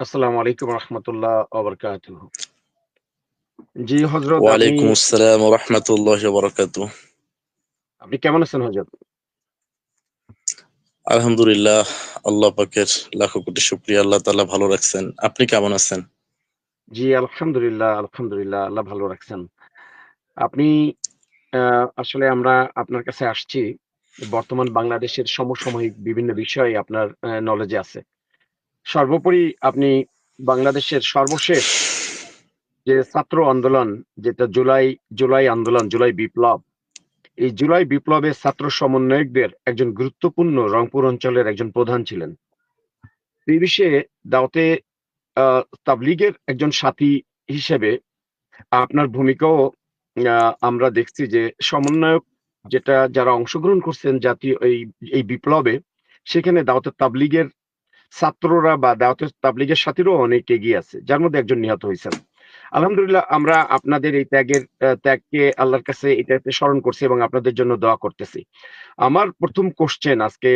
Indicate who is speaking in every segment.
Speaker 1: আসসালামু আলাইকুম রহমতুল্লাহ ওয়া জি হজরত, আপনি
Speaker 2: ওয়ালাইকুম আসসালাম ওয়া রাহমাতুল্লাহি ওয়া বারাকাতুহু।
Speaker 1: আপনি কেমন আছেন হজরত?
Speaker 2: আলহামদুলিল্লাহ, আল্লাহ পাকের লাখো কোটি শুকরিয়া, আল্লাহ তাআলা ভালো রাখছেন। আপনি কেমন আছেন?
Speaker 1: জি আলহামদুলিল্লাহ, আলহামদুলিল্লাহ, আল্লাহ ভালো রাখছেন। আপনি আসলে আমরা আপনার কাছে আসছি। বর্তমান বাংলাদেশের সমসাময়িক বিভিন্ন বিষয় আপনার নলেজে আছে। সর্বোপরি আপনি বাংলাদেশের সর্বশেষ যে ছাত্র আন্দোলন, যেটা জুলাই আন্দোলন, জুলাই বিপ্লব। এই জুলাই বিপ্লবের ছাত্র সমন্বয়কদের একজন গুরুত্বপূর্ণ রংপুর অঞ্চলের একজন প্রধান ছিলেন। এই বিষয়ে দাওয়াতে তাবলীগের একজন সাথী হিসেবে আপনার ভূমিকাও আমরা দেখছি যে সমন্বয়ক, যেটা যারা অংশগ্রহণ করছেন জাতীয় এই এই বিপ্লবে, সেখানে দাওয়াতে তাবলীগের ছাত্ররা বা দাওয়াতে তাবলীগের সাথীরাও অনেক এগিয়ে আছে, যার মধ্যে একজন নিহত হয়েছেন। আলহামদুলিল্লাহ, আমরা আপনাদের এই ত্যাগকে আল্লাহর কাছে এটাতে স্মরণ করছি এবং আপনাদের জন্য দোয়া করতেছি। আমার প্রথম কোশ্চেন আজকে,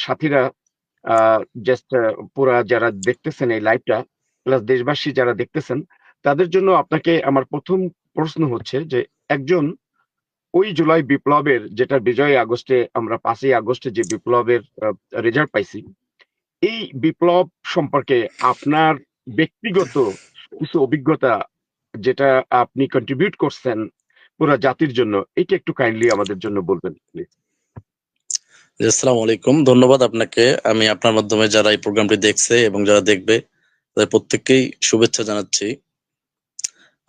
Speaker 1: সাথীরা জাস্ট পুরা যারা দেখতেছেন এই লাইভটা, প্লাস দেশবাসী যারা দেখতেছেন, তাদের জন্য আপনাকে আমার প্রথম প্রশ্ন হচ্ছে যে, একজন ওই জুলাই বিপ্লবের, যেটা বিজয় আগস্টে আমরা 5ই আগস্টে যে বিপ্লবের রেজাল্ট পাইছি, এই বিপ্লব সম্পর্কে আপনার ব্যক্তিগত কিছু অভিজ্ঞতা, যেটা আপনি কন্ট্রিবিউট করছেন পুরা জাতির জন্য, এটা একটু কাইন্ডলি আমাদের জন্য বলবেন প্লিজ।
Speaker 2: জি, আসসালামু আলাইকুম। ধন্যবাদ আপনাকে। আমি আপনার মাধ্যমে যারা এই প্রোগ্রামটি দেখছে এবং যারা দেখবে তাদের প্রত্যেককেই শুভেচ্ছা জানাচ্ছি।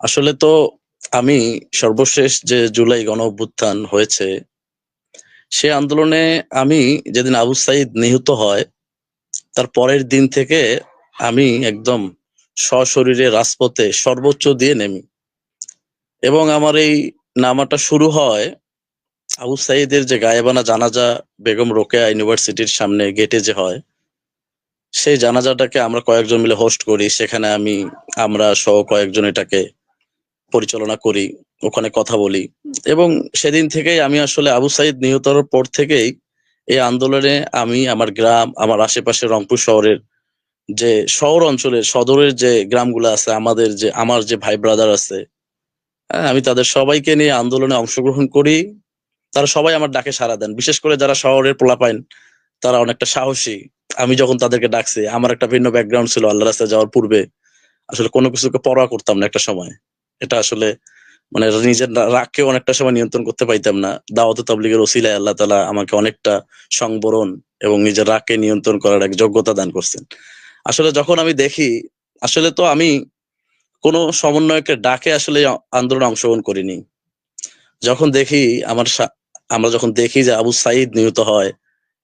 Speaker 2: আসলে তো আমি সর্বশেষ যে জুলাই গণঅভ্যুত্থান হয়েছে, সে আন্দোলনে আমি যেদিন আবু সাঈদ নিহত হয় তার পরের দিন থেকে আমি একদম সশরীরে রাজপথে সর্বোচ্চ দিয়ে নেমি এবং আমার এই নামাটা শুরু হয় আবু সাঈদের যে গায়েবানা জানাজা বেগম রোকেয়া ইউনিভার্সিটির সামনে গেটে যে হয়, সেই জানাজাটাকে আমরা কয়েকজন মিলে হোস্ট করি। সেখানে আমরা সহ কয়েকজন এটাকে পরিচালনা করি, ওখানে কথা বলি এবং সেদিন থেকেই আমি আসলে আবু সাঈদ নিহতর পর থেকেই এই আন্দোলনে আমি আমার গ্রাম, আমার আশেপাশে রংপুর শহরের যে শহর অঞ্চলের সদরের যে গ্রামগুলো আছে, আমার যে ভাই ব্রাদার আছে, হ্যাঁ, আমি তাদের সবাইকে নিয়ে আন্দোলনে অংশগ্রহণ করি। তারা সবাই আমার ডাকে সাড়া দেন। বিশেষ করে যারা শহরের পোলাপাইন, তারা অনেকটা সাহসী। আমি যখন তাদেরকে ডাকছি, আমার একটা ভিন্ন ব্যাকগ্রাউন্ড ছিল। আল্লাহর রাস্তায় যাওয়ার পূর্বে আসলে কোনো কিছুকে পরোয়া করতাম না একটা সময়। এটা আসলে মানে নিজের রাগকে অনেকটা সময় নিয়ন্ত্রণ করতে পাইতাম না। দাওয়াত তাবলীগের ওসিলায় আল্লাহ তাআলা আমাকে অনেকটা সংবরণ এবং নিজের রাগকে নিয়ন্ত্রণ করার এক যোগ্যতা দান করছেন। আসলে যখন আমি দেখি, আসলে তো আমি কোনো সমন্বয়কের ডাকে আসলে আন্দোলনে অংশগ্রহণ করিনি। যখন দেখি আমার সা আমরা যখন দেখি যে আবু সাঈদ নিহত হয়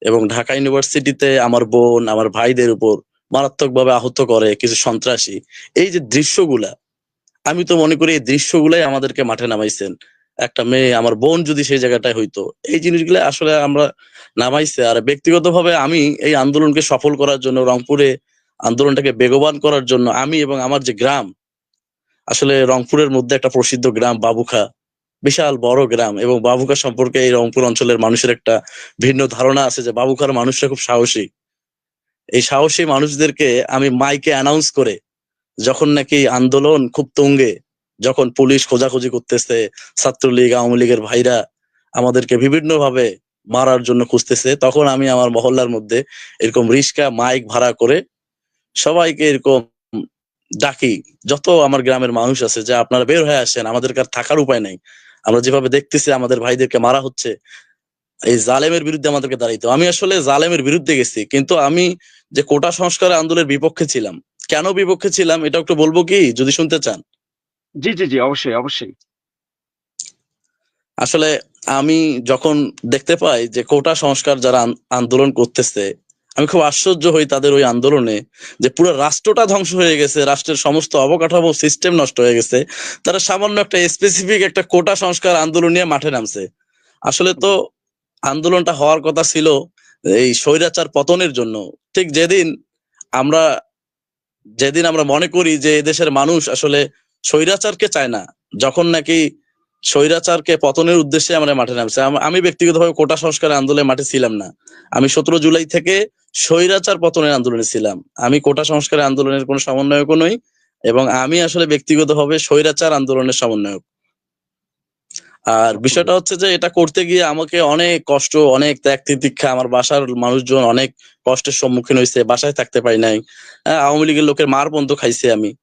Speaker 2: এবং ঢাকা ইউনিভার্সিটিতে আমার বোন, আমার ভাইদের উপর মারাত্মকভাবে আহত করে কিছু সন্ত্রাসী। এই যে দৃশ্যগুলা, আমি তো মনে করি এই দৃশ্যগুলাই আমাদেরকে মাঠে নামাইছেন। একটা মেয়ে, আমার বোন যদি সেই জায়গাটায় হইতো, এই জিনিসগুলো আসলে আমরা নামাইছে। আর ব্যক্তিগতভাবে আমি এই আন্দোলনকে সফল করার জন্য, রংপুরে আন্দোলনটাকে বেগবান করার জন্য আমি এবং আমার যে গ্রাম, আসলে রংপুরের মধ্যে একটা প্রসিদ্ধ গ্রাম বাবুখা, বিশাল বড় গ্রাম, এবং বাবুখা সম্পর্কে এই রংপুর অঞ্চলের মানুষের একটা ভিন্ন ধারণা আছে যে বাবুখার মানুষরা খুব সাহসী। এই সাহসী মানুষদেরকে আমি মাইকে অ্যানাউন্স করে, যখন নাকি আন্দোলন খুব তুঙ্গে, যখন পুলিশ খোঁজাখুঁজি করতেছে, ছাত্রলীগ আওয়ামী লীগের ভাইরা আমাদেরকে বিভিন্ন ভাবে মারার জন্য খুঁজতেছে, তখন আমি আমার মহল্লার মধ্যে এরকম রিক্সা মাইক ভাড়া করে সবাইকে এরকম ডাকি, যত আমার গ্রামের মানুষ আছে, যে আপনারা বের হয়ে আসেন, আমাদের আর থাকার উপায় নাই। আমরা যেভাবে দেখতেছি আমাদের ভাইদেরকে মারা হচ্ছে, এই জালেমের বিরুদ্ধে আমাদেরকে দাঁড়াইতে হবে। আমি আসলে জালেমের বিরুদ্ধে গেছি, কিন্তু আমি যে কোটা সংস্কার আন্দোলনের বিপক্ষে ছিলাম। কেন বিপক্ষে ছিলাম এটা একটু বলবো কি, যদি শুনতে চান?
Speaker 1: জি জি জি, অবশ্যই অবশ্যই।
Speaker 2: আসলে আমি যখন দেখতে পাই যে কোটা সংস্কার যারা আন্দোলন করতেছে, আমি খুব আশ্চর্য হই তাদের ওই আন্দোলনে, যে পুরো রাষ্ট্রটা ধ্বংস হয়ে গেছে, রাষ্ট্রের সমস্ত অবকাঠামো সিস্টেম নষ্ট হয়ে গেছে, তারা সামান্য একটা স্পেসিফিক একটা কোটা সংস্কার আন্দোলন নিয়ে মাঠে নামছে। আসলে তো আন্দোলনটা হওয়ার কথা ছিল এই স্বৈরাচার পতনের জন্য। ঠিক আমরা যেদিন আমরা মনে করি যে এদেশের মানুষ আসলে স্বৈরাচারকে চায় না, যখন নাকি স্বৈরাচারকে পতনের উদ্দেশ্যে আমরা মাঠে নামছি। আমি ব্যক্তিগতভাবে কোটা সংস্কার আন্দোলনে মাঠে ছিলাম না। আমি 17 জুলাই থেকে স্বৈরাচার পতনের আন্দোলনে ছিলাম। আমি কোটা সংস্কারের আন্দোলনের কোনো সমন্বয়কও নই এবং আমি আসলে ব্যক্তিগতভাবে স্বৈরাচার আন্দোলনের সমন্বয়ক। আর
Speaker 1: আচ্ছা
Speaker 2: বিষয়টা হচ্ছে যে এটা করতে গিয়ে আমাকে অনেক কষ্ট, অনেক ত্যাগ তিতিক্ষা, আমার বাসার মানুষজন অনেক কষ্টের সম্মুখীন হইছে। বাসায় থাকতে পারি নাই। আওয়ামী লীগের লোকের মার পর্যন্ত খাইছি আমি।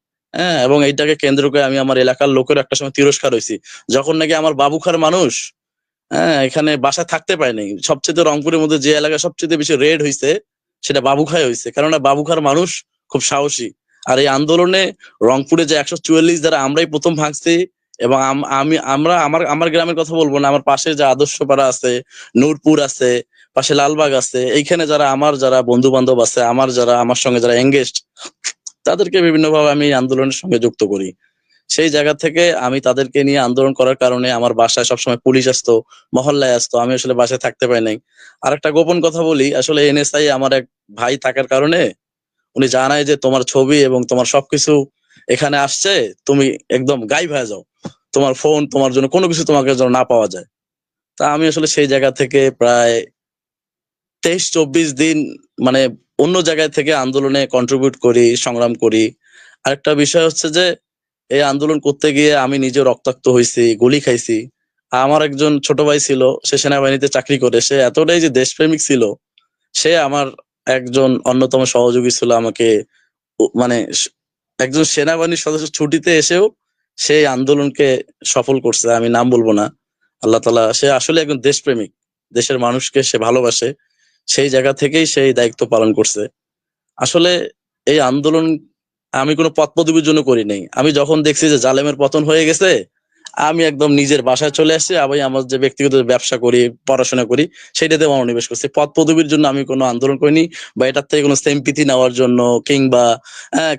Speaker 2: এবং এইটাকে কেন্দ্র করে আমি আমার এলাকার লোকের একটা সময় তিরস্কার হইছি। যখন নাকি আমার বাবুখার মানুষ এখানে বাসায় থাকতে পারে নাই। সবচেয়ে রংপুরের মধ্যে যে এলাকায় সবচেয়ে বেশি রেড হইছে সেটা বাবুখায় হইছে। কেননা বাবুখার মানুষ খুব সাহসী। আর এই আন্দোলনে রংপুরে যে ১৪৪ দ্বারা আমরাই ১ম ভাঙছি এবং আমরা আমার গ্রামের কথা বলবো না। আমার পাশে যে আদর্শপাড়া আছে, নূরপুর আছে, পাশে লালবাগ আছে। এইখানে যারা বন্ধু-বান্ধব আছে, আমার সঙ্গে যারা এনগেজড তাদেরকে বিভিন্নভাবে আমি এই আন্দোলনের সঙ্গে যুক্ত করি। সেই জায়গা থেকে আমি তাদেরকে নিয়ে আন্দোলন করার কারণে আমার বাসায় সবসময় পুলিশ আসতো, মহল্লায় আসতো। আমি আসলে বাসায় থাকতে পারি নাই। আরেকটা গোপন কথা বলি, আসলে এনএসআই আমার এক ভাই থাকার কারণে উনি জানায় যে তোমার ছবি এবং তোমার সবকিছু এখানে আসছে, তুমি একদম গায়েব হয়ে যাও। তোমার ফোন, তোমার জন্য কোনো কিছু তোমাকে যেন না পাওয়া যায়। তা আমি আসলে সেই জায়গা থেকে প্রায় ২৩-২৪ দিন মানে অন্য জায়গায় থেকে আন্দোলনে কন্ট্রিবিউট করি, সংগ্রাম করি। আরেকটা বিষয় হচ্ছে যে এই আন্দোলন করতে গিয়ে আমি নিজে রক্তাক্ত হইছি, গুলি খাইছি। আমার একজন ছোট ভাই ছিল, সে সেনাবাহিনীতে চাকরি করে। সে এতটাই যে দেশপ্রেমিক ছিল, সে আমার একজন অন্যতম সহযোগী ছিল। আমাকে মানে একজন সেনাবাহিনীর সদস্য ছুটিতে এসেও সেই আন্দোলনকে সফল করছে। আমি নাম বলবো না। আল্লাহ তাআলা, সে আসলে একজন দেশপ্রেমিক। দেশের মানুষকে সে ভালোবাসে। সেই জায়গা থেকেই সে এই দায়িত্ব পালন করছে। আসলে এই আন্দোলন আমি কোনো পদ-পদবীর জন্য করি নাই। আমি যখন দেখছি যে জালেমের পতন হয়ে গেছে, আমি একদম নিজের বাসায় চলে আসছি। আমি আমার যে ব্যক্তিগত ব্যবসা করি, পড়াশোনা করি, সেটাতে মনোনিবেশ করছি। পদ-পদবীর জন্য আমি কোনো আন্দোলন করিনি বা এটার থেকে কোনো sympathy নেওয়ার জন্য কিংবা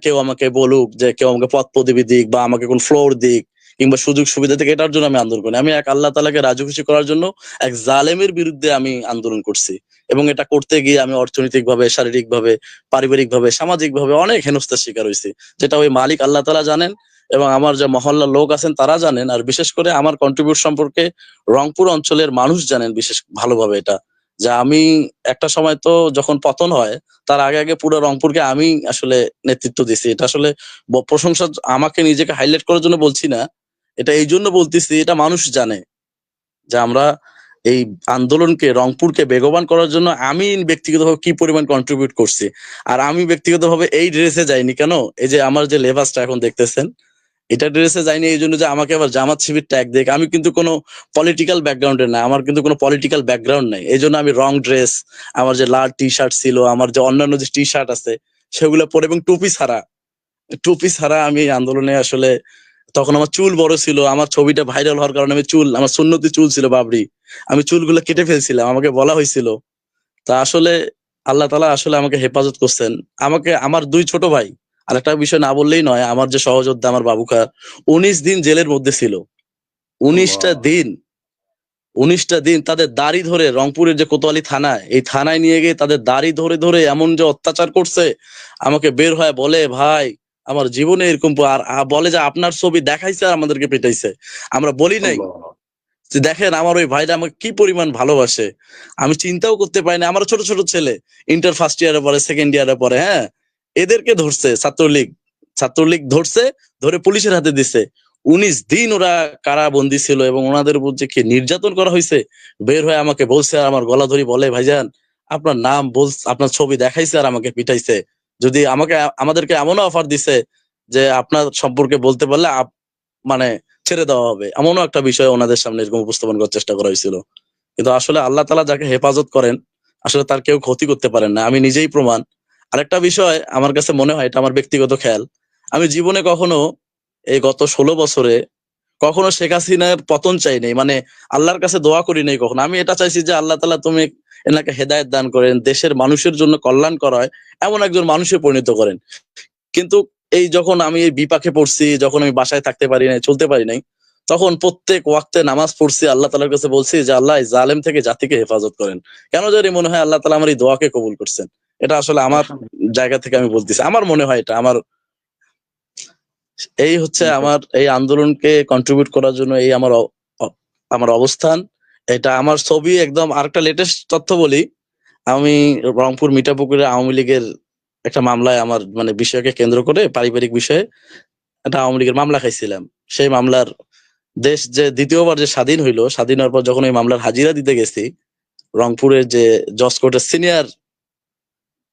Speaker 2: কেউ আমাকে বলুক যে কেউ আমাকে পদ-পদবী দিক বা আমাকে কোন ফ্লোর দিক কিংবা সুযোগ সুবিধা দিক, এটার জন্য আমি আন্দোলন করিনি। আমি এক আল্লাহ তাআলাকে রাজি খুশি করার জন্য এক জালেমের বিরুদ্ধে আমি আন্দোলন করছি। এবং এটা করতে গিয়ে আমি অর্থনৈতিকভাবে, শারীরিকভাবে, পারিবারিকভাবে, সামাজিকভাবে অনেক হেনস্থার শিকার হইছি। যেটা ওই মালিক আল্লাহ তাআলা জানেন এবং আমার যে মহল্লার লোক আছেন তারা জানেন। আর বিশেষ করে আমার কন্ট্রিবিউট সম্পর্কে রংপুর অঞ্চলের মানুষ জানেন বিশেষ ভালোভাবে এটা। যে আমি একটা সময় তো যখন পতন হয় তার আগে পুরো রংপুরকে আমি আসলে নেতৃত্ব দিছি। এটা আসলে প্রশংসা আমাকে নিজেকে হাইলাইট করার জন্য বলছি না। এটা এইজন্য বলতেছি, এটা মানুষ জানে যে আমরা এই আন্দোলনকে, রংপুরকে বেগবান করার জন্য আমি ব্যক্তিগতভাবে কি পরিমাণ কন্ট্রিবিউট করছি। আর আমি ব্যক্তিগতভাবে এই ড্রেসে যাইনি কেন? এই যে আমার যে লেবাসটা এখন দেখতেছেন, এটা ড্রেসে যাইনি এইজন্য যে আমাকে আবার জামাত শিবির ট্যাগ দেক। আমি কিন্তু কোনো পলিটিক্যাল ব্যাকগ্রাউন্ডের না। আমার কিন্তু কোনো পলিটিক্যাল ব্যাকগ্রাউন্ড নাই। এইজন্য আমি রং ড্রেস, আমার যে লাল টি-শার্ট ছিল, আমার যে অন্যান্য যে টি-শার্ট আছে সেগুলো পরে এবং টুপি ছাড়া আমি এই আন্দোলনে আসলে, তখন আমার চুল বড় ছিল। আমার ছবিটা ভাইরাল হওয়ার কারণে আমার সুন্নতি চুল ছিল বাবরি। আমি চুলগুলো কেটে ফেলছিলাম। আমাকে বলা হয়েছিল। তা আসলে আল্লাহ তাআলা আসলে আমাকে হেফাজত করছেন। আমাকে আমার ২ ছোট ভাই, আরেকটা বিষয় না বললেই নয়, আমার যে সহযোদ্ধা আমার বাবু খাঁ ১৯ দিন জেলের মধ্যে ছিল। ১৯ টা
Speaker 1: আল্লাহ।
Speaker 2: দিন ১৯ টা দিন তাদের দাড়ি ধরে রংপুরের যে কোতোয়ালি থানায়, এই থানায় নিয়ে গিয়ে তাদের দাড়ি ধরে এমন যে অত্যাচার করছে, আমাকে বের হয়ে বলে, "ভাই, আমার জীবনে এরকম বলে যে আপনার ছবি দেখাইছে আর আমাদেরকে পিটাইছে। আমরা বলি নাই।"
Speaker 1: আল্লাহ।
Speaker 2: যে দেখেন আমার ওই ভাইটা আমাকে কি পরিমাণ ভালোবাসে। আমি চিন্তাও করতে পারিনি। আমার ছোট ছেলে ইন্টার ফার্স্ট ইয়ারে পড়ে, সেকেন্ড ইয়ারে পড়ে, হ্যাঁ? এদেরকে ধরছে ছাত্রলীগ। ছাত্রলীগ ধরছে, ধরে পুলিশের হাতে দিছে। ১৯ দিন ওরা কারাবন্দী ছিল এবং ওনাদের উপর যে কি নির্যাতন করা হইছে, বের হয়ে আমাকে বলছে আর আমার গলা ধরে বলে, "ভাইজান, আপনার নাম আপনার ছবি দেখাইছে আর আমাকে পিটাইছে। যদি আমাদেরকে এমনও অফার দিছে যে আপনার সম্পর্কে বলতে পারলে মানে ছেড়ে দেওয়া হবে।" এমনও একটা বিষয় ওনাদের সামনে এরকম উপস্থাপন করার চেষ্টা করা হয়েছিল। কিন্তু আসলে আল্লাহ তাআলা যাকে হেফাজত করেন, আসলে তার কেউ ক্ষতি করতে পারেন না। আমি নিজেই প্রমাণ। আরেকটা বিষয় আমার কাছে মনে হয়, এটা আমার ব্যক্তিগত খেয়াল। আমি জীবনে কখনো এই গত ১৬ বছরে কখনো শেখ হাসিনার পতন চাই নাই। মানে আল্লাহর কাছে দোয়া করি নাই কখনো। আমি এটা চাইছি যে আল্লাহ তাআলা তুমি এনাকে হেদায়েত দান করেন, দেশের মানুষের জন্য কল্যাণ করা হয় এমন একজন মানুষে পরিণত করেন। কিন্তু এই যখন আমি এই বিপাকে পড়ছি, যখন আমি বাসায় থাকতে পারি নাই, চলতে পারি নাই, তখন প্রত্যেক ওয়াক্তে নামাজ পড়ছি, আল্লাহ তাআলার কাছে বলছি যে আল্লাহ এই জালেম থেকে জাতিকে হেফাজত করেন। কেন জানি মনে হয় আল্লাহ তাআলা আমার এই দোয়াকে কবুল করছেন। এটা আসলে আমার
Speaker 1: আলহামদুলিল্লাহ।
Speaker 2: জায়গা থেকে আমি বলতেছি। আমার মনে হয় এটা এই হচ্ছে
Speaker 1: যাক।
Speaker 2: আমার এই আন্দোলনকে কন্ট্রিবিউট করার জন্য এই আমার আমার অবস্থান। এটা আমার ছবি একদম। আরেকটা লেটেস্ট তথ্য বলি। আমি রংপুর মিঠাপুকুরে আওয়ামী লীগের একটা মামলায় আমার মানে বিষয়কে কেন্দ্র করে পারিবারিক বিষয়ে একটা আওয়ামী লীগের মামলা খাইছিলাম। সেই মামলার দেশ যে দ্বিতীয়বার যে স্বাধীন হইলো, স্বাধীন হওয়ার পর যখন ওই মামলার হাজিরা দিতে গেছি, রংপুরের যে জজ কোর্টের সিনিয়র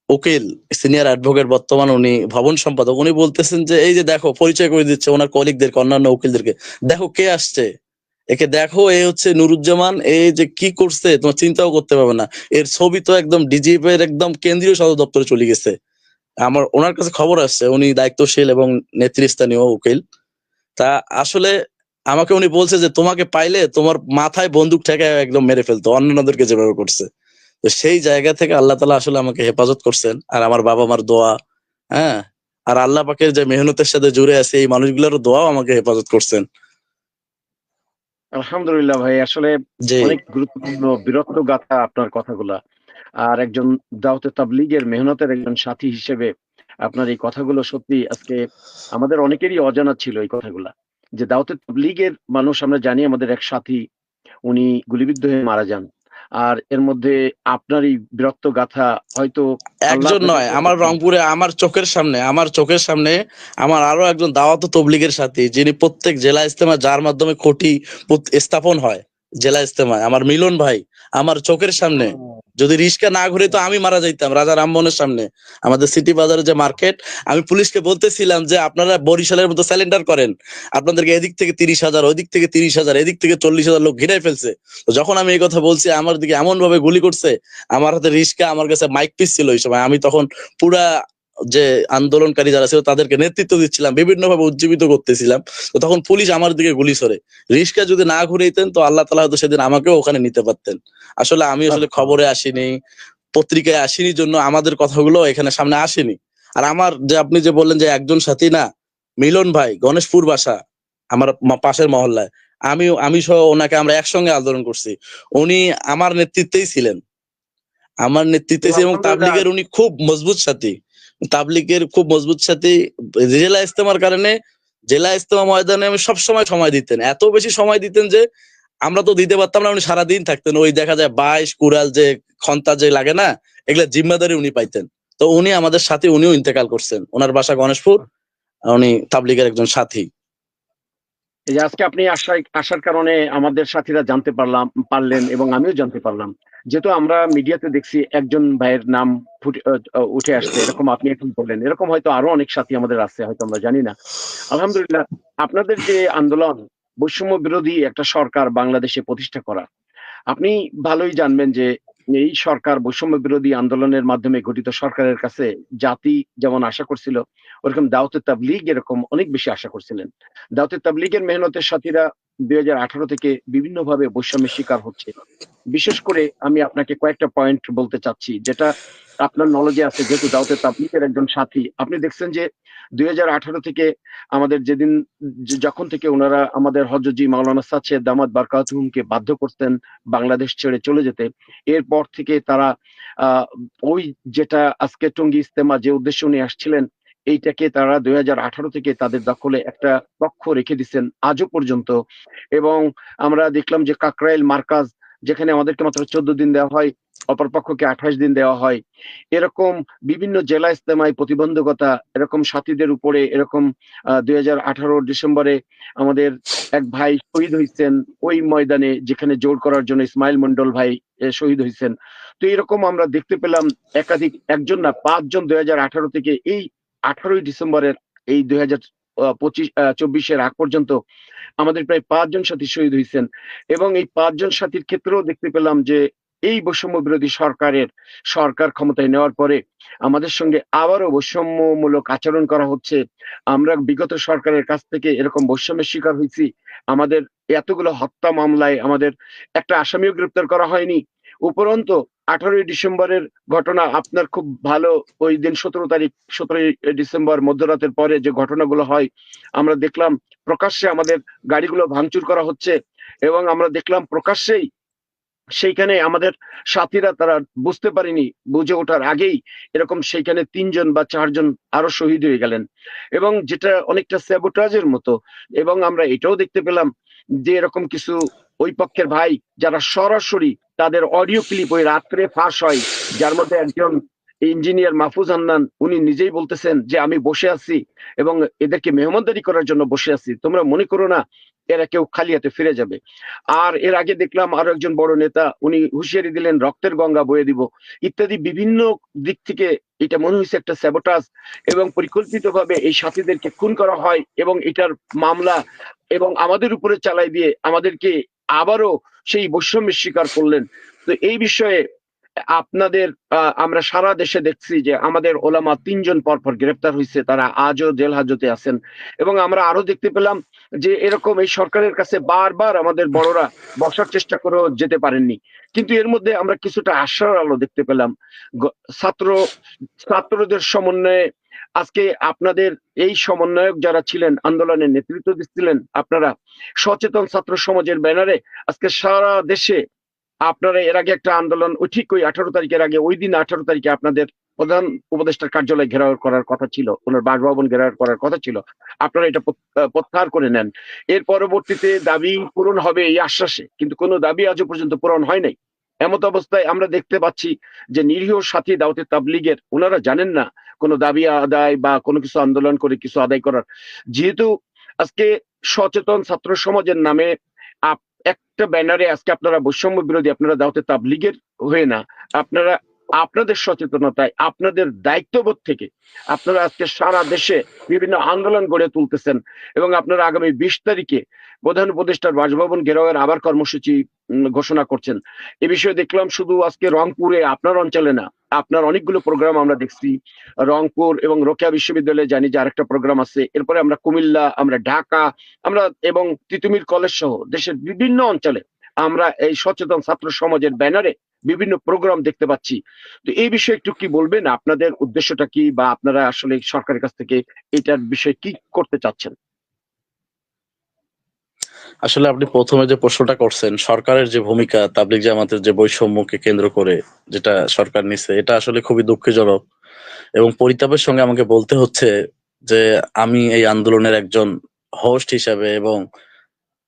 Speaker 2: উকিল, সিনিয়র অ্যাডভোকেট, বর্তমান উনি ভবন সম্পাদক, উনি বলতেছেন যে এই যে দেখো, পরিচয় করে দিচ্ছে ওনার কলিগদেরকে, অন্যান্য উকিলদেরকে, দেখো কে আসছে, একে দেখো, এই হচ্ছে নুরুজ্জামান, এই যে কি করছে তোমার চিন্তাও করতে পারবে না, এর ছবি তো একদম ডিজিপি এর একদম কেন্দ্রীয় সদর দপ্তরে চলে গেছে। আমার ওনার কাছে খবর আসছে, উনি দায়িত্বশীল এবং নেতৃস্থানীয় উকিল। তা আসলে আমাকে উনি বলছে যে তোমাকে পাইলে তোমার মাথায় বন্দুক ঠেকায় একদম মেরে ফেলতো, অন্যান্যদেরকে যেভাবে করছে। তো সেই জায়গা থেকে আল্লাহ তাআলা আসলে আমাকে হেফাজত করছেন, আর আমার বাবা মার দোয়া, হ্যাঁ, আর আল্লাহ পাকের যে মেহনতের সাথে জুড়ে আছে এই মানুষগুলোর দোয়াও আমাকে হেফাজত করছেন।
Speaker 1: আলহামদুলিল্লাহ ভাই, আসলে
Speaker 2: যে
Speaker 1: অনেক গুরুত্বপূর্ণ বীরত্ব গাথা আপনার কথাগুলা। আর একজন দাওয়াতে তাবলীগের মেহনতের একজন সাথী হিসেবে আপনার এই কথাগুলো সত্যি আজকে আমাদের অনেকেরই অজানা ছিল এই কথাগুলা। যে দাওয়াতে তাবলীগের মানুষ আমরা জানি, আমাদের এক সাথী উনি গুলিবিদ্ধ হয়ে মারা যান। আর এর মধ্যে আপনার এই বীরত্ব গাথা হয়তো আল্লাহ
Speaker 2: একজন
Speaker 1: আপনাকে
Speaker 2: নয়, আমার রংপুরে আমার চোখের সামনে আমার আরো একজন দাওয়াত তবলিগের সাথী, যিনি প্রত্যেক জেলা ইজতেমা, যার মাধ্যমে কোটি স্থাপন হয় জেলা ইজতেমায়, আমার মিলন ভাই, আমার চোখের সামনে। যদি রিস্কা না ঘুরে তো আমি মারা যাইতাম রাজা রামমোহনের সামনে, আমাদের সিটি বাজারে যে মার্কেট। আমি পুলিশকে বলতেছিলাম যে আপনারা বরিশালের মতো স্যালেন্ডার করেন, আপনাদেরকে এদিক থেকে 30,000, ওইদিক থেকে 30,000, এদিক থেকে 40,000 লোক ঘিরে ফেলছে। তো যখন আমি এই কথা বলছি, আমার দিকে এমন ভাবে গুলি করছে, আমার হাতে রিস্কা, আমার কাছে মাইক পিস ছিল ওই সময়, আমি তখন পুরা যে আন্দোলনকারী যারা ছিল তাদেরকে নেতৃত্ব দিচ্ছিলাম, বিভিন্ন ভাবে উজ্জীবিত করতেছিলাম। তো তখন পুলিশ আমার দিকে গুলি ছড়ে। রিস্কা যদি না ঘুরাইতেন তো আল্লাহ তাআলা হয়তো সেদিন আমাকেও ওখানে নিতে পারতেন। আসলে আমি আসলে খবরে আসিনি, পত্রিকায় আসিনি, জন্য আমাদের কথাগুলো এখানে সামনে আসেনি। আর আমার যে আপনি যে বললেন যে একজন সাথী, না, মিলন ভাই গণেশপুর বাসা, আমার পাশের মহল্লায়, আমি সহ ওনাকে আমরা একসঙ্গে আন্দোলন করছি। উনি আমার নেতৃত্বেই ছিলেন, আমার নেতৃত্বে ছিলেন, এবং
Speaker 1: আলহামদুলিল্লাহ।
Speaker 2: তাবলিগের উনি খুব মজবুত সাথী, তাবলিগের খুব মজবুত সাথী। জেলা ইজতেমার কারণে জেলা ইজতেমা ময়দানে আমি সবসময় সময় দিতেন, এত বেশি সময় দিতেন যে আমরা তো দিতে পারতাম না, উনি সারাদিন থাকতেন। ওই দেখা যায় বাইশ কুড়াল যে খন্তা যে লাগে না, এগুলা জিম্মাদারি উনি পাইতেন। তো উনি আমাদের সাথে, উনিও ইন্তেকাল করছেন, ওনার বাসা গণেশপুর, উনি তাবলিগের একজন সাথী।
Speaker 1: এই যে আজকে আপনি আসার কারণে আমাদের সাথীরা জানতে পারলেন এবং আমিও জানতে পারলাম। যেহেতু আমরা মিডিয়াতে দেখছি একজন ভাইয়ের নাম উঠে আসছে, এরকম আপনি এখন বললেন, এরকম হয়তো আরো অনেক সাথী আমাদের আছে, হয়তো আমরা জানি না। আলহামদুলিল্লাহ, আপনাদের যে আন্দোলন, বৈষম্য বিরোধী একটা সরকার বাংলাদেশে প্রতিষ্ঠা করা, আপনি ভালোই জানবেন যে এই সরকার বৈষম্য বিরোধী আন্দোলনের মাধ্যমে গঠিত সরকারের কাছে জাতি যেমন আশা করছিল, ওরকম দাওয়াতে তাবলীগ এরকম অনেক বেশি আশা করছিলেন। দাওয়াতে তাবলীগের মেহনতের সাথীরা 2018 থেকে বিভিন্নভাবে বৈষম্যের শিকার হচ্ছে। বিশেষ করে আমি আপনাকে কয়েকটা পয়েন্ট বলতে চাচ্ছি, যেটা আপনার নলেজে আছে, যেহেতু দাওয়াতে তাবলীগের একজন সাথী। আপনি দেখছেন যে 2018 থেকে আমাদের যেদিন যখন থেকে ওনারা আমাদের হজরত মাওলানা সাদ সৈয়দ দামাত বারকাতুহুমকে বাধ্য করতেন বাংলাদেশ ছেড়ে চলে যেতে, এরপর থেকে তারা আহ ওই যেটা আজকে টঙ্গী ইজতেমা যে উদ্দেশ্য নিয়ে আসছিলেন, এইটাকে তারা 2018 থেকে তাদের দখলে একটা কক্ষ রেখে দিচ্ছেন আজও পর্যন্ত। এবং আমরা দেখলাম যে কাকরাইল মার্কাজ, যেখানে আমাদেরকে মাত্র 14 দিন দেওয়া হয়, অপরপক্ষকে 28 দিন দেওয়া হয়। এরকম বিভিন্ন জেলা ইজতেমায় প্রতিবন্ধকতা, এরকম সাথীদের উপরে এরকম 2018 ডিসেম্বরে আমাদের এক ভাই শহীদ হয়েছেন ওই ময়দানে, যেখানে জোর করার জন্য ইসমাইল মন্ডল ভাই শহীদ হয়েছেন। তো এরকম আমরা দেখতে পেলাম একাধিক, একজন না 5 জন 2018 থেকে এই 18ই ডিসেম্বরের এই 2024-এর আগ পর্যন্ত আমাদের প্রায় 5 জন সাথী শহীদ হয়েছেন। এবং এই 5 জন সাথীর ক্ষেত্রেও দেখতে পেলাম যে এই বৈষম্য বিরোধী সরকার ক্ষমতায় নেওয়ার পরে আমাদের সঙ্গে আবারও বৈষম্যমূলক আচরণ করা হচ্ছে। আমরা বিগত সরকারের কাছ থেকে এরকম বৈষম্যের শিকার হয়েছি। আমাদের এতগুলো হত্যা মামলায় আমাদের একটা আসামিও গ্রেপ্তার করা হয়নি। উপরন্তু 18ই ডিসেম্বরের ঘটনা আপনার খুব ভালো, ওই দিন 17ই ডিসেম্বর মধ্যরাতের পরে যে ঘটনাগুলো হয়, আমরা দেখলাম প্রকাশ্যে আমাদের গাড়িগুলো ভাঙচুর করা হচ্ছে। এবং আমরা দেখলাম প্রকাশ্যেই সেইখানে আমাদের সাথীরা, তারা বুঝতে পারেনি, বুঝে ওঠার আগেই এরকম সেইখানে 3 জন বা 4 জন আরো শহীদ হয়ে গেলেন, এবং যেটা অনেকটা স্যাবোটাজের মতো। এবং আমরা এটাও দেখতে পেলাম যে এরকম কিছু ওই পক্ষের ভাই যারা সরাসরি তাদের অডিও ক্লিপ ওই রাত্রে ফাঁস হয়, যার মধ্যে একজন ইঞ্জিনিয়ার মাহফুজ হান্নান উনি নিজেই বলতেছেন যে আমি বসে আছি এবং এদেরকে মেহমানদারি করার জন্য বসে আছি, তোমরা মনে করো না এরা কেউ খালি হাতে ফিরে যাবে। আর এর আগে দেখলাম আরো একজন বড় নেতা উনি হুঁশিয়ারি দিলেন রক্তের গঙ্গা বয়ে দিব ইত্যাদি বিভিন্ন দিক থেকে। এটা মনে হয়েছে একটা স্যাবোটাজ এবং পরিকল্পিতভাবে এই সাথীদেরকে খুন করা হয় এবং এটার মামলা এবং আমাদের উপরে চালাই দিয়ে আমাদেরকে আবারও সেই বৈষম্যের শিকার করলেন। তো এই বিষয়ে আপনাদের আমরা সারা দেশে দেখছি যে আমাদের ওলামা 3 জন পরপর গ্রেপ্তার হয়েছে, তারা আজও জেল হাজতে আছেন। এবং আমরা আরো দেখতে পেলাম যে এরকম এই সরকারের কাছে বারবার আমাদের বড়রা বসার চেষ্টা করেও যেতে পারেননি। কিন্তু এর মধ্যে আমরা কিছুটা আশার আলো দেখতে পেলাম। ছাত্রদের সমন্বয়ে আজকে আপনাদের এই সমন্বয়ক যারা ছিলেন, আন্দোলনের নেতৃত্ব দিচ্ছিলেন আপনারা, সচেতন ছাত্র সমাজের ব্যানারে আজকে সারা দেশে আপনারা এর আগে একটা আন্দোলন ওই ঠিক ওই 18 তারিখের আগে, ওই দিন 18 তারিখে আপনাদের প্রধান উপদেষ্টার কার্যালয় ঘেরাও করার কথা ছিল, ওনার বাসভবন ঘেরাও করার কথা ছিল, আপনারা এটা প্রত্যাহার করে নেন। এর পরবর্তীতে দাবি পূরণ হবে এই আশ্বাসে, কিন্তু কোনো দাবি আজও পর্যন্ত পূরণ হয় নাই। এমত অবস্থায় আমরা দেখতে পাচ্ছি যে নিরীহ সাথী দাওয়াতে তাবলীগের ওনারা জানেন না কোনো দাবি আদায় বা কোনো কিছু আন্দোলন করে কিছু আদায় করার। যেহেতু আজকে সচেতন ছাত্র সমাজের নামে একটা ব্যানারে আজকে আপনারা বৈষম্য বিরোধী, আপনারা দাওয়াতে তাবলীগের হয়ে না, আপনারা আপনাদের সচেতনতায়, আপনাদের দায়িত্ববোধ থেকে আপনারা আজকে সারা দেশে বিভিন্ন আন্দোলন গড়ে তুলতেছেন এবং আপনারা আগামী 20 তারিখে প্রধান উপদেষ্টার বাসভবন ঘেরাওয়ের আবার কর্মসূচি ঘোষণা করছেন। এ বিষয়ে দেখলাম শুধু আজকে রংপুরে আপনার অঞ্চলে না, আপনার অনেকগুলো প্রোগ্রাম আমরা দেখছি। রংপুর এবং রোকেয়া বিশ্ববিদ্যালয়ে জানি যে আরেকটা প্রোগ্রাম আছে, এরপরে আমরা কুমিল্লা, আমরা ঢাকা, আমরা এবং তিতুমির কলেজ সহ দেশের বিভিন্ন অঞ্চলে আমরা এই সচেতন ছাত্র সমাজের ব্যানারে বিভিন্ন প্রোগ্রাম দেখতে পাচ্ছি। তো এই বিষয়ে একটু কি বলবেন, আপনাদের উদ্দেশ্যটা কি বা আপনারা আসলে সরকারের কাছ থেকে এটার বিষয়ে কি করতে চাচ্ছেন?
Speaker 2: আসলে আপনি প্রথমে যে প্রশ্নটা করছেন, সরকারের যে ভূমিকা তাবলিগ জামাতের যে বৈষম্যকে কেন্দ্র করে যেটা সরকার নিছে, এটা আসলে খুবই দুঃখজনক এবং পরিতাপের সঙ্গে আমাকে বলতে হচ্ছে যে আমি এই আন্দোলনের একজন হোস্ট হিসাবে এবং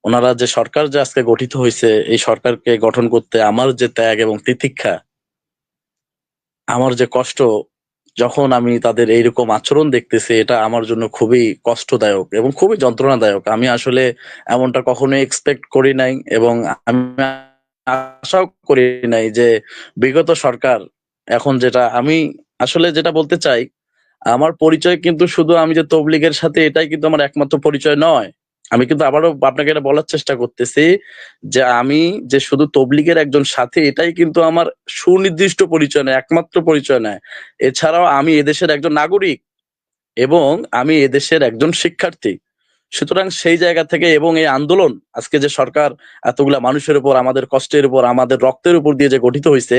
Speaker 2: ওনারা যে সরকার যে আজকে গঠিত হয়েছে, এই সরকারকে গঠন করতে আমার যে ত্যাগ এবং তিতিক্ষা, আমার যে কষ্ট, যখন আমি তাদের এইরকম আচরণ দেখতেছি, এটা আমার জন্য খুবই কষ্টদায়ক এবং খুবই যন্ত্রণাদায়ক। আমি আসলে এমনটা কখনোই এক্সপেক্ট করি নাই এবং আমি আশাও করি নাই যে বিগত সরকার এখন যেটা আমি আসলে যেটা বলতে চাই, আমার পরিচয় কিন্তু শুধু আমি যে তবলিগের সাথে এটাই কিন্তু আমার একমাত্র পরিচয় নয়। আমি কিন্তু আবারও আপনাকে এটা বলার চেষ্টা করতেছি যে আমি যে শুধু তবলিগের একজন সাথী এটাই কিন্তু আমার সুনির্দিষ্ট পরিচয় নয়, একমাত্র পরিচয় নয়। এছাড়াও আমি এদেশের একজন নাগরিক এবং আমি এদেশের একজন শিক্ষার্থী। সুতরাং সেই জায়গা থেকে এবং এই আন্দোলন আজকে যে সরকার এতগুলা মানুষের উপর, আমাদের কষ্টের উপর, আমাদের রক্তের উপর দিয়ে যে গঠিত হয়েছে,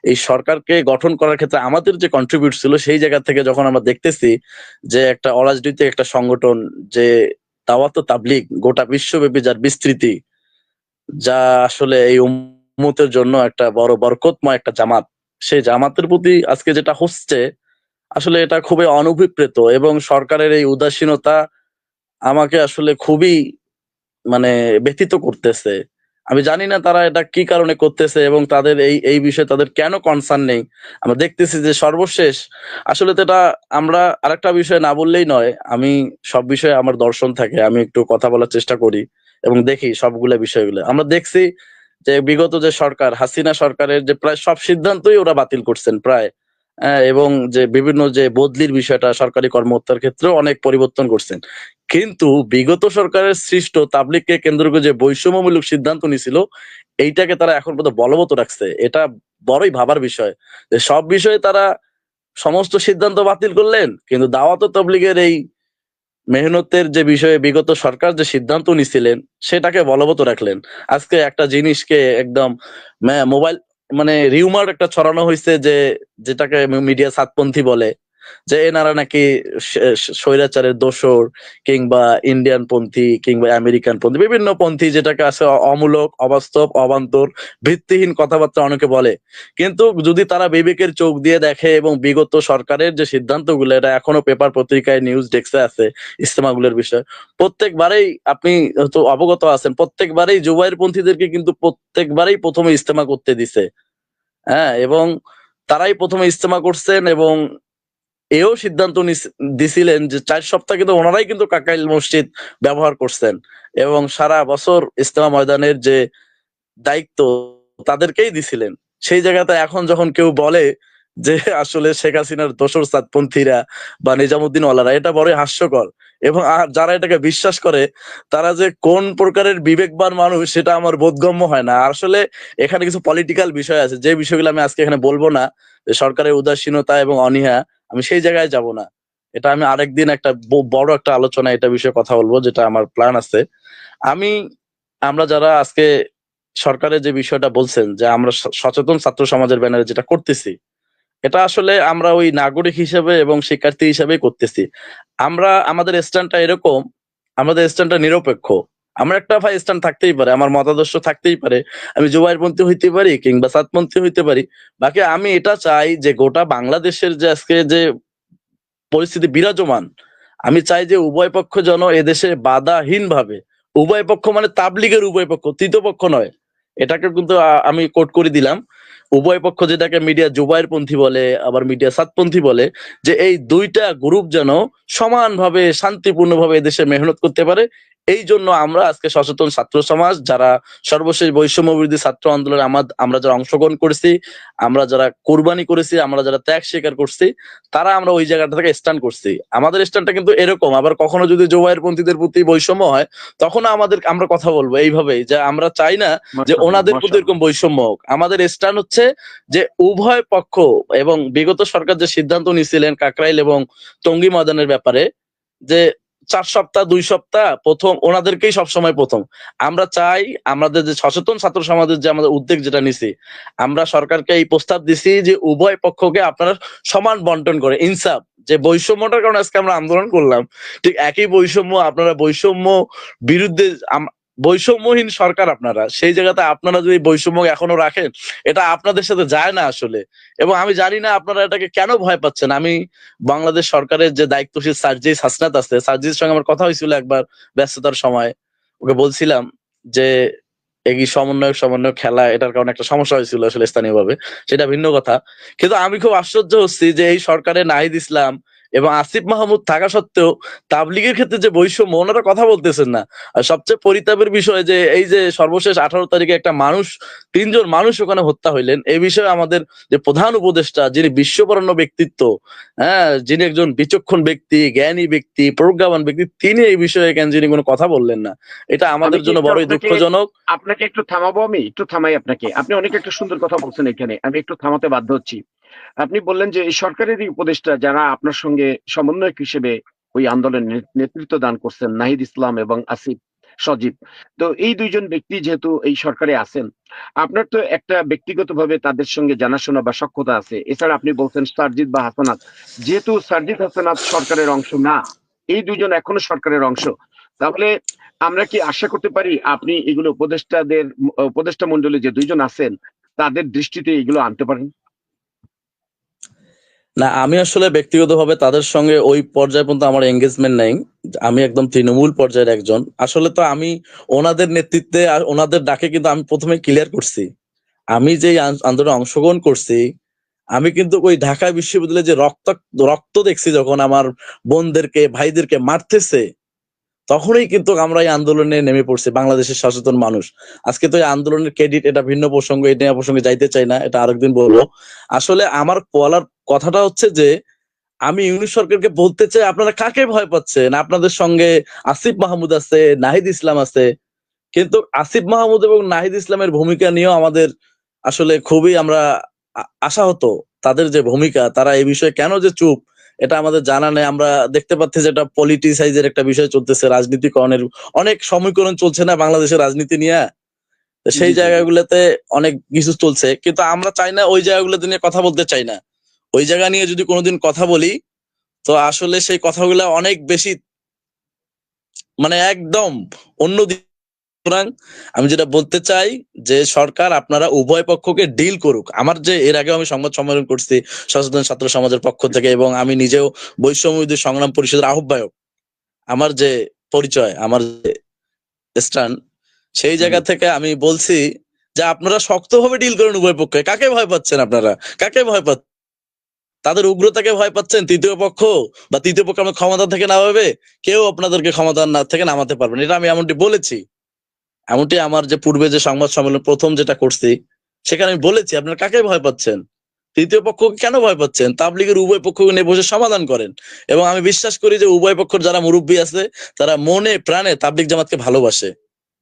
Speaker 2: এই সরকারকে গঠন করার ক্ষেত্রে আমাদের যে কন্ট্রিবিউট ছিল, সেই জায়গা থেকে যখন আমরা দেখতেছি যে একটা অরাজনৈতিক একটা সংগঠন যে দাওয়াত তাবলীগ গোটা বিশ্বব্যাপী যার বিস্তৃতি, যা আসলে এই উম্মতের জন্য একটা বড় বরকতময় একটা জামাত, সেই জামাতের প্রতি আজকে যেটা হচ্ছে আসলে এটা খুবই অনভিপ্রেত এবং সরকারের এই উদাসীনতা আমাকে আসলে খুবই মানে ব্যথিত করতেছে। আমি জানি না তারা এটা কি কারণে করতেছে এবং তাদের এই বিষয়ে তাদের কেন কনসার্ন নেই। আমরা দেখতেছি যে সর্বশেষ আসলে তো এটা আমরা আরেকটা বিষয় না বললেই নয়। আমি সব বিষয়ে আমার দর্শন থাকে, আমি একটু কথা বলার চেষ্টা করি এবং দেখি সবগুলা বিষয়গুলো। আমরা দেখছি যে বিগত যে সরকার, হাসিনা সরকারের যে প্রায় সব সিদ্ধান্তই ওরা বাতিল করছেন প্রায়। এবং যে বিভিন্ন যে বদলির বিষয়টা সরকারি কর্মকর্তার ক্ষেত্রেও অনেক পরিবর্তন করছেন। কিন্তু বিগত সরকারের সৃষ্ট তাবলীগকে কেন্দ্র করে যে বৈষম্যমূলক সিদ্ধান্ত নিছিল, এইটাকে তারা এখন পর্যন্ত বলবৎ রাখছে। এটা বড়ই ভাবার বিষয় যে সব বিষয়ে তারা সমস্ত সিদ্ধান্ত বাতিল করলেন, কিন্তু দাওয়াত তাবলীগের এই মেহনতের যে বিষয়ে বিগত সরকার যে সিদ্ধান্ত নিছিলেন সেটাকে বলবৎ রাখলেন। আজকে একটা জিনিসকে একদম মোবাইল মানে রিউমার একটা ছড়ানো হয়েছে যে যেটাকে মিডিয়া সাতপন্থী বলে, যে এনারা নাকি স্বৈরাচারের দোসর কিংবা ইন্ডিয়ান পন্থী কিংবা আমেরিকান পন্থী, বিভিন্ন পন্থী, যেটাকে আছে অমূলক, অবাস্তব, অবান্তর, ভিত্তিহীন কথাবার্তা অনেকে বলে। কিন্তু যদি তারা বিবেকের চোখ দিয়ে দেখে এবং বিগত সরকারের যে সিদ্ধান্তগুলো, এটা এখনো পেপার পত্রিকায় নিউজ ডেস্কে আছে ইস্তেমাগুলোর বিষয়, প্রত্যেকবারেই আপনি তো অবগত আছেন, প্রত্যেকবারেই জুবাইর পন্থীদেরকে কিন্তু প্রত্যেকবারেই প্রথমে ইস্তেমা করতে দিছে। হ্যাঁ, এবং তারাই প্রথমে ইস্তেমা করছেন এবং এও সিদ্ধান্ত দিছিলেন যে 4 সপ্তাহ কিন্তু ওনারাই কিন্তু কাকাইল মসজিদ ব্যবহার করছেন এবং সারা বছর ইস্তেমা ময়দানের যে দায়িত্ব তাদেরকেই দিছিলেন। সেই জায়গাতে এখন যখন কেউ বলে যে আসলে শেখ হাসিনার দোসর সাতপন্থীরা বা নিজামুদ্দিন ওয়ালারা, এটা বড়ই হাস্যকর। এবং যারা এটাকে বিশ্বাস করে তারা যে কোন প্রকারের বিবেকবান মানুষ সেটা আমার বোধগম্য হয় না। আসলে এখানে কিছু পলিটিক্যাল বিষয় আছে, যে বিষয়গুলো আমি আজকে এখানে বলবো না, যে সরকারের উদাসীনতা এবং অনীহা, আমি সেই জায়গায় যাব না। এটা আমি আরেকদিন একটা বড় একটা আলোচনা এটা বিষয়ে কথা বলবো, যেটা আমার প্ল্যান আছে। আমি আমরা যারা আজকে সরকারের যে বিষয়টা বলছেন যে আমরা সচেতন ছাত্র সমাজের ব্যানারে যেটা করতেছি, এটা আসলে আমরা ওই নাগরিক হিসেবে এবং শিক্ষার্থী হিসেবেই করতেছি। আমরা আমাদের স্ট্যান্ডটা এরকম, আমাদের স্ট্যান্ডটা নিরপেক্ষ। আমার একটা ভাই স্ট্যান্ড থাকতেই পারে, আমার মতাদর্শ থাকতেই পারে, আমি জুবাইরপন্থী হইতে পারি কিংবা সাতপন্থী হইতে পারি। বাকি আমি এটা চাই যে গোটা বাংলাদেশের যে আজকে যে পরিস্থিতি বিরাজমান, আমি চাই যে উভয় পক্ষ যেন এদেশে বাধাহীন ভাবে, উভয় পক্ষ মানে তাবলিগের উভয় পক্ষ, তৃতীয় পক্ষ নয়, এটাকে কিন্তু আমি কোট করে দিলাম। উভয় পক্ষ, যেটাকে মিডিয়া জুবাইরপন্থী বলে আবার মিডিয়া সাতপন্থী বলে, যে এই দুইটা গ্রুপ যেন সমানভাবে শান্তিপূর্ণভাবে এদেশে মেহনত করতে পারে। এই জন্য আমরা আজকে সচেতন ছাত্র সমাজ, যারা সর্বশেষ বৈষম্য বিরোধী ছাত্র আন্দোলনে আমরা যারা অংশগ্রহণ করেছি, আমরা যারা কোরবানি করেছি, আমরা যারা ত্যাগ স্বীকার করছি, তারা আমরা ওই জায়গাটা থেকে স্ট্যান্ড করছি। আমাদের স্ট্যান্ডটা কিন্তু এরকম। আবার কখনো যদি জুবাইরপন্থীদের প্রতি বৈষম্য হয়, তখন আমরা কথা বলবো এইভাবেই, যে আমরা চাই না যে
Speaker 1: মাশাআল্লাহ,
Speaker 2: ওনাদের প্রতি এরকম
Speaker 1: মাশাআল্লাহ।
Speaker 2: বৈষম্য হোক। আমাদের স্ট্যান্ড হচ্ছে যে উভয় পক্ষ, এবং বিগত সরকার যে সিদ্ধান্ত নিয়েছিলেন কাকরাইল এবং টঙ্গী ময়দানের ব্যাপারে, যে 4 সপ্তাহ 2 সপ্তাহ প্রথম ওনাদেরকেই সবসময় প্রথম। আমরা চাই আমাদের যে সচেতন ছাত্র সমাজের যে আমাদের উদ্যোগ যেটা নিছি, আমরা সরকারকে এই প্রস্তাব দিছি যে উভয় পক্ষকে আপনারা সমান বন্টন করে ইনসাফ, যে বৈষম্যটার কারণে আজকে আমরা আন্দোলন করলাম, ঠিক একই বৈষম্য আপনারা বৈষম্য বিরুদ্ধে বৈষম্যহীন সরকার আপনারা, সেই জায়গাতে আপনারা যদি বৈষম্য এখনো রাখেন, এটা আপনাদের সাথে যায় না আসলে। এবং আমি জানি না আপনারা এটাকে কেন ভয় পাচ্ছেন। আমি বাংলাদেশ সরকারের যে দায়িত্বশীল সার্জিস হাসনাত আছে, সার্জিসের সঙ্গে আমার কথা হয়েছিল একবার ব্যস্ততার সময়। ওকে বলছিলাম যে এই সমন্বয় খেলা, এটার কারণে একটা সমস্যা হয়েছিল আসলে স্থানীয়ভাবে, সেটা ভিন্ন কথা। কিন্তু আমি খুব আশ্চর্য হচ্ছি যে এই সরকারে নাহিদ ইসলাম এবং আসিফ মাহমুদ থাকা সত্ত্বেও তাবলিগের ক্ষেত্রে যে বৈষম্য, ওনারা কথা বলতেছেন না। আর সবচেয়ে পরিতাপের বিষয় যে এই যে সর্বশেষ 18 তারিখে একটা মানুষ, 3 জন মানুষ ওখানে হত্যা হইলেন, এই বিষয়ে আমাদের যে প্রধান উপদেষ্টা, যিনি বিশ্ববরণ্য ব্যক্তিত্ব, হ্যাঁ, যিনি একজন বিচক্ষণ ব্যক্তি, জ্ঞানী ব্যক্তি, প্রজ্ঞাবান ব্যক্তি, তিনি এই বিষয়ে কেন যিনি কোনো কথা বললেন না, এটা
Speaker 1: আমি
Speaker 2: আমাদের
Speaker 1: কি
Speaker 2: জন্য
Speaker 1: একটু
Speaker 2: বড়ই দুঃখজনক।
Speaker 1: আপনাকে একটু থামাবো? আমি একটু থামাই আপনাকে। আপনি অনেক একটা সুন্দর কথা বলছেন এখানে। আমি একটু থামাতে বাধ্য হচ্ছি। আপনি বললেন যে এই সরকারেরই উপদেষ্টা যারা আপনার সঙ্গে সমন্বয়ক হিসেবে ওই আন্দোলনের নেতৃত্ব দান করছেন, নাহিদ ইসলাম এবং আসিফ সজীব। তো এই 2 জন ব্যক্তি যেহেতু এই সরকারে আছেন, আপনার তো একটা ব্যক্তিগতভাবে তাদের সঙ্গে জানাশোনা বা সখ্যতা আছে। এছাড়া আপনি বলছেন সারজিৎ বা হাসানাত। যেহেতু সারজিৎ হাসানাত সরকারের অংশ না, এই 2 জন এখনো সরকারের অংশ। তাহলে আমরা কি আশা করতে পারি আপনি এগুলো উপদেষ্টা মণ্ডলী যে 2 জন আছেন, তাদের দৃষ্টিতে এগুলো আনতে পারেন?
Speaker 2: না, আমি আসলে ব্যক্তিগতভাবে তাদের সঙ্গে ওই পর্যায়ে পর্যন্ত আমার এঙ্গেজমেন্ট নাই। আমি একদম তৃণমূল পর্যায়ের একজন। আসলে তো আমি ওনাদের নেতৃত্বে আর ওনাদের ডাকে কিন্তু আমি প্রথমে ক্লিয়ার করছি, আমি যে আন্দোলনে অংশগ্রহণ করছি, আমি কিন্তু ওই ঢাকা বিশ্ববিদ্যালয়ে যে রক্ত দেখছি, যখন আমার বোনদেরকে ভাইদেরকে মারতেছে, তখনই কিন্তু আমরা এই আন্দোলনে নেমে পড়ছি বাংলাদেশের সচেতন মানুষ। আজকে তো এই আন্দোলনের ক্রেডিট, এটা ভিন্ন প্রসঙ্গ, এটা প্রসঙ্গে যাইতে চাই না, এটা আরেকদিন বলবো। আসলে আমার বলার কথাটা হচ্ছে যে আমি ইউনিট সরকারকে বলতে চাই, আপনারা কাকে ভয় পাচ্ছেন? আপনাদের সঙ্গে আসিফ মাহমুদ আছে, নাহিদ ইসলাম আছে, কিন্তু আসিফ মাহমুদ এবং নাহিদ ইসলামের ভূমিকা নিয়েও আমাদের আসলে খুবই আমরা আশাহত। তাদের যে ভূমিকা, তারা এই বিষয়ে কেন যে চুপ, এটা আমাদের জানা নেই। আমরা দেখতে পাচ্ছি যে এটা পলিটিসাইজের একটা বিষয় চলতেছে, রাজনীতিকরণের অনেক সমীকরণ চলছে না বাংলাদেশের রাজনীতি নিয়ে। তো
Speaker 1: জি,
Speaker 2: সেই
Speaker 1: জি, জি।
Speaker 2: জায়গাগুলোতে অনেক কিছু চলছে, কিন্তু আমরা চাই না ওই জায়গাগুলোতে নিয়ে কথা বলতে চাই না। ওই জায়গা নিয়ে যদি কোনোদিন কথা বলি, তো আসলে সেই কথাগুলো অনেক বেশি মানে একদম অন্য দিক। সুতরাং আমি যেটা বলতে চাই যে সরকার আপনারা উভয় পক্ষকে ডিল করুক। আমার যে এর আগেও আমি সংবাদ সম্মেলন করছি সচেতন ছাত্র সমাজের পক্ষ থেকে, এবং আমি নিজেও বৈষম্য বিরোধী সংগ্রাম পরিষদের আহ্বায়ক। আমার যে পরিচয়, আমার যে স্টান, সেই
Speaker 1: হুম,
Speaker 2: জায়গা থেকে আমি বলছি যে আপনারা শক্তভাবে ডিল করেন উভয় পক্ষে। কাকে ভয় পাচ্ছেন আপনারা? কাকে ভয় পাচ্ছেন? তাদের উগ্রতাকে ভয় পাচ্ছেন? তৃতীয় পক্ষ বা তৃতীয় পক্ষ আমাদের ক্ষমতা থেকে নামাবে? কেউ আপনাদেরকে ক্ষমতা না থেকে নামাতে পারবে না। এটা আমি এমনটি বলেছি। এমনটি আমার যে পূর্বে যে সংবাদ সম্মেলন প্রথম যেটা করছি সেখানে আমি বলেছি আপনারা কাকে ভয় পাচ্ছেন? তৃতীয় পক্ষকে কেন ভয় পাচ্ছেন? তাবলিগের উভয় পক্ষকে নিয়ে বসে সমাধান করেন। এবং আমি বিশ্বাস করি যে উভয় পক্ষের যারা মুরব্বী আছে তারা মনে প্রাণে তাবলিগ জামাতকে ভালোবাসে।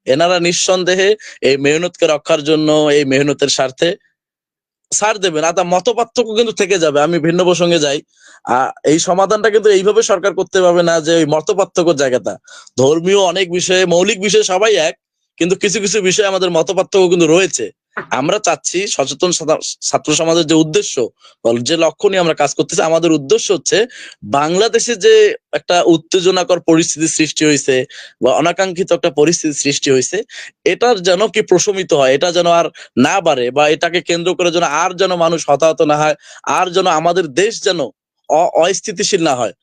Speaker 2: এনারা নিঃসন্দেহে এই মেহনতকে রক্ষার জন্য, এই মেহনতের স্বার্থে ছাড় দেবেন। আর তার মত পার্থক্য কিন্তু থেকে যাবে। আমি ভিন্ন প্রসঙ্গে যাই। এই সমাধানটা কিন্তু এইভাবে সরকার করতে পারবে না যে ওই মত পার্থক্যের জায়গাটা। ধর্মীয় অনেক বিষয়ে, মৌলিক বিষয়ে সবাই এক, কিন্তু কিছু কিছু বিষয়ে আমাদের মত পার্থক্য কিন্তু রয়েছে। আমরা চাচ্ছি সচেতন ছাত্র সমাজের যে উদ্দেশ্য, যে লক্ষ্য নিয়ে আমরা কাজ করতেছি, আমাদের উদ্দেশ্য হচ্ছে বাংলাদেশে যে একটা উত্তেজনাকর পরিস্থিতি সৃষ্টি হয়েছে বা অনাকাঙ্ক্ষিত একটা পরিস্থিতি সৃষ্টি হয়েছে, এটার যেন কি প্রশমিত হয়, এটা যেন আর না বাড়ে, বা এটাকে কেন্দ্র করে যেন আর যেন মানুষ হতাহত না হয়, আর যেন আমাদের দেশ যেন অস্থিতিশীল না হয়,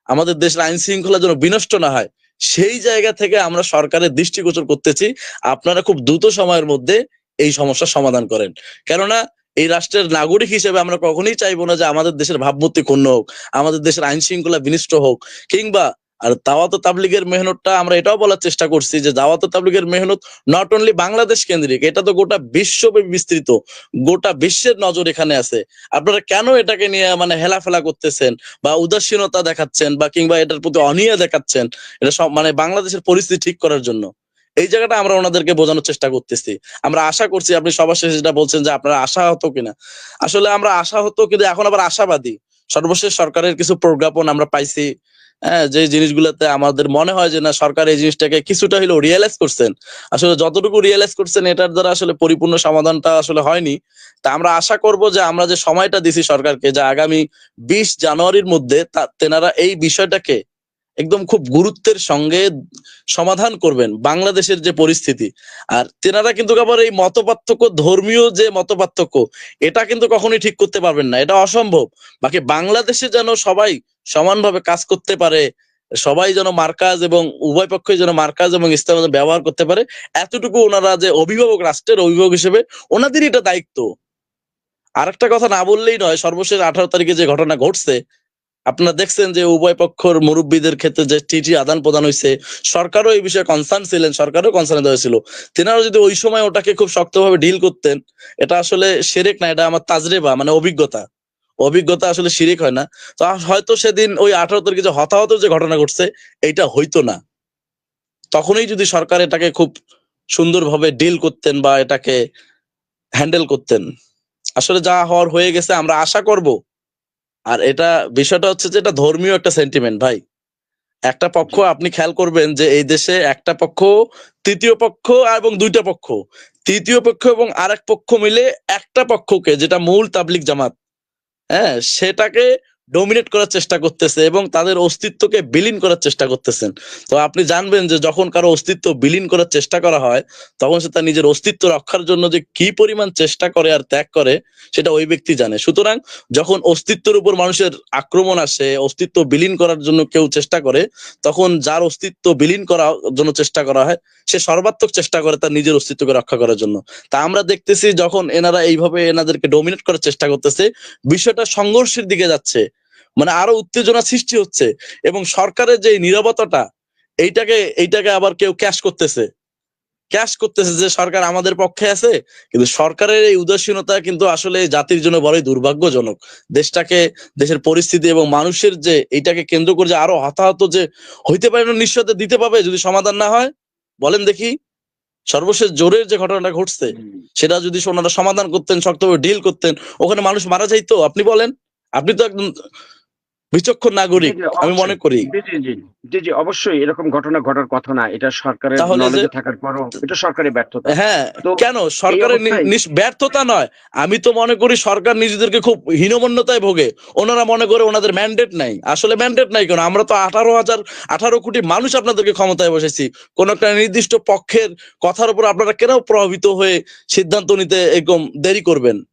Speaker 2: আমাদের দেশের আইন শৃঙ্খলা যেন বিনষ্ট না হয়। সেই জায়গা থেকে আমরা সরকারের দৃষ্টিগোচর করতেছি আপনারা খুব দ্রুত সময়ের মধ্যে এই সমস্যার সমাধান করেন। কেননা এই রাষ্ট্রের নাগরিক হিসেবে আমরা কখনোই চাইবো না যে আমাদের দেশের ভাবমূর্তি ক্ষুণ্ণ হোক, আমাদের দেশের আইন শৃঙ্খলা বিনষ্ট হোক, কিংবা আর দাওয়াত তাবলিগের মেহনতটা আমরা এটাও বলার চেষ্টা করছি যে দাওয়াত তাবলিগের মেহনত নট অনলি বাংলাদেশ কেন্দ্রিক, এটা তো গোটা বিশ্বব্যাপী বিস্তৃত, গোটা বিশ্বের নজর এখানে আছে। আপনারা কেন এটাকে নিয়ে মানে হেলাফেলা করতেছেন বা উদাসীনতা দেখাচ্ছেন বা কিংবা এটার প্রতি অনীহা দেখাচ্ছেন? এটা সব মানে বাংলাদেশের পরিস্থিতি ঠিক করার জন্য। এই জায়গাটা আমরা ওনাদেরকে বোঝানোর চেষ্টা করতেছি। আমরা আশা করছি, আপনি সবার শেষে যেটা বলছেন যে আপনারা আশাহত কিনা, আসলে আমরা আশাহত কিন্তু এখন আবার আশাবাদী। সর্বশেষ সরকারের কিছু প্রজ্ঞাপন আমরা পাইছি, হ্যাঁ, যে জিনিসগুলোতে আমাদের মনে হয় যে না, সরকার এই জিনিসটাকে কিছুটা হলেও রিয়েলাইজ করছেন। আসলে যতটুকু রিয়েলাইজ করছেন এটার দ্বারা আসলে পরিপূর্ণ সমাধানটা আসলে হয়নি। তা আমরা আশা করব যে আমরা যে সময়টা দিছি সরকারকে, যে আগামী 20 জানুয়ারির মধ্যে তেনারা এই বিষয়টাকে একদম খুব গুরুত্বের সঙ্গে সমাধান করবেন বাংলাদেশের যে পরিস্থিতি। আর তেনারা কিন্তু আবার এই মতপার্থক্য, ধর্মীয় যে মতপার্থক্য, এটা কিন্তু কখনোই ঠিক করতে পারবেন না, এটা অসম্ভব। বাকি বাংলাদেশে যেন সবাই সমানভাবে কাজ করতে পারে, সবাই যেন মার্কাজ এবং উভয় পক্ষই যেন মার্কাজ এবং ইসলাম ব্যবহার করতে পারে, এতটুকু ওনারা যে অভিভাবক, রাষ্ট্রের অভিভাবক হিসেবে ওনাদেরই এটা দায়িত্ব। আরেকটা কথা না বললেই নয়, সর্বশেষ 18 তারিখে যে ঘটনা ঘটছে, আপনারা দেখছেন যে উভয় পক্ষের মুরব্বীদের ক্ষেত্রে যে চিঠি আদান প্রদান হয়েছে, সরকারও এই বিষয়ে কনসার্ন ছিলেন, সরকারও কনসার্ন হয়েছিল। তেনারা যদি ওই সময় ওটাকে খুব শক্তভাবে ডিল করতেন, এটা আসলে শিরক না, এটা আমার তাজরেবা মানে অভিজ্ঞতা। অভিজ্ঞতা আসলে শিরিক হয় না। তো হয়তো সেদিন ওই 18 তারিখে যে হতাহত যে ঘটনা ঘটছে, এইটা হইতো না। তখনই যদি সরকার এটাকে খুব সুন্দরভাবে ডিল করতেন বা এটাকে হ্যান্ডেল করতেন, আসলে যা হওয়ার হয়ে গেছে। আমরা আশা করব। আর এটা বিষয়টা হচ্ছে যে এটা ধর্মীয় একটা সেন্টিমেন্ট ভাই। একটা পক্ষ,
Speaker 1: জি,
Speaker 2: আপনি খেয়াল করবেন যে এই দেশে একটা পক্ষ, তৃতীয় পক্ষ এবং দুইটা পক্ষ, তৃতীয় পক্ষ এবং আরেক পক্ষ মিলে একটা পক্ষকে, যেটা মূল তাবলিগ জামাত, হ্যাঁ, সেটাকে ডমিনেট করার চেষ্টা করতেছে এবং তাদের অস্তিত্বকে বিলীন করার চেষ্টা করতেছেন। তো আপনি জানবেন যে যখন কারো অস্তিত্ব বিলীন করার চেষ্টা করা হয়, তখন সে তার নিজের অস্তিত্ব রক্ষার জন্য যে কি পরিমাণ চেষ্টা করে আর ত্যাগ করে, সেটা ওই ব্যক্তি জানে। সুতরাং যখন অস্তিত্বের উপর মানুষের আক্রমণ আসে, অস্তিত্ব বিলীন করার জন্য কেউ চেষ্টা করে, তখন যার অস্তিত্ব বিলীন করার জন্য চেষ্টা করা হয়, সে সর্বাত্মক চেষ্টা করে তার নিজের অস্তিত্বকে রক্ষা করার জন্য। তা আমরা দেখতেছি যখন এনারা এইভাবে এনাদেরকে ডমিনেট করার চেষ্টা করতেছে, বিষয়টা সংঘর্ষের দিকে যাচ্ছে, মানে আরো উত্তেজনা সৃষ্টি হচ্ছে। এবং সরকারের যে নীরবতাটা, এইটাকে আবার কেউ ক্যাশ করতেছে যে সরকার আমাদের পক্ষে আছে। কিন্তু সরকারের এই উদাসীনতা কিন্তু আসলে জাতির জন্য বড়ই দুর্ভাগ্যজনক। দেশটাকে, দেশের পরিস্থিতি এবং মানুষের যে এইটাকে কেন্দ্র করে যে আরো হতাহত যে হইতে পারে না, নিশ্চয়তা দিতে পাবে যদি সমাধান না হয়। বলেন দেখি, সর্বশেষ জোরের যে ঘটনাটা ঘটছে,
Speaker 1: হুম,
Speaker 2: সেটা যদি ওনারা সমাধান করতেন, শক্তভাবে ডিল করতেন, ওখানে মানুষ মারা যাইতো? আপনি বলেন। আপনি তো একদম বিচক্ষণ
Speaker 1: জি,
Speaker 2: নাগরিক
Speaker 1: জি,
Speaker 2: আমি
Speaker 1: অবশ্যই।
Speaker 2: মনে করি।
Speaker 1: জি, জি, জি। জি, জি, অবশ্যই এরকম ঘটনা ঘটার কথা না। এটা সরকারের
Speaker 2: তাহলে যে
Speaker 1: নলেজে থাকার পরও এটা সরকারি ব্যর্থতা।
Speaker 2: হ্যাঁ,
Speaker 1: তো
Speaker 2: কেন
Speaker 1: এই
Speaker 2: সরকারের
Speaker 1: অবস্থায়
Speaker 2: ব্যর্থতা নয়। আমি তো মনে করি সরকার নিজেদেরকে খুব হীনমন্যতায় ভোগে। ওনারা মনে করে ওনাদের ম্যান্ডেট নাই। আসলে ম্যান্ডেট নাই কেন? আমরা তো 18 কোটি মানুষ আপনাদেরকে ক্ষমতায় বসাইছি। কোন একটা নির্দিষ্ট পক্ষের কথার উপর আপনারা কেন প্রভাবিত হয়ে সিদ্ধান্ত নিতে এরকম দেরি করবেন?
Speaker 1: জি,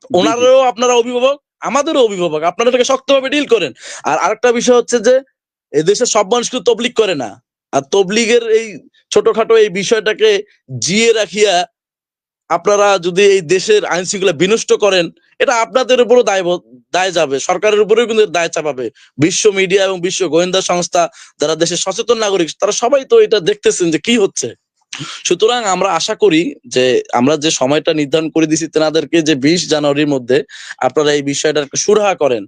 Speaker 1: জি।
Speaker 2: ওনারাও আপনারা অভিভাবক, আমাদেরও অভিভাবক। আপনারা এটাকে শক্তভাবে ডিল করেন। আর আরেকটা বিষয় হচ্ছে যে এদেশে সব মানুষ কিন্তু তবলিগ করে না। আর তবলিগের এই ছোটখাটো এই বিষয়টাকে জিয়ে রাখিয়া আপনারা যদি এই দেশের আইন শৃঙ্খলা বিনষ্ট করেন, এটা আপনাদের উপরও দায় যাবে। সরকারের উপরেও কিন্তু দায় চাপাবে। বিশ্ব মিডিয়া এবং বিশ্ব গোয়েন্দা সংস্থা যারা দেশের সচেতন নাগরিক তারা সবাই তো এটা দেখতেছেন যে কি হচ্ছে। সুতরাং আমরা আশা করি যে আমরা যে সময়টা নির্ধারণ করে দিছি তেনাদেরকে যে 20 জানুয়ারির মধ্যে আপনারা এই বিষয়টার সুরাহা করেন।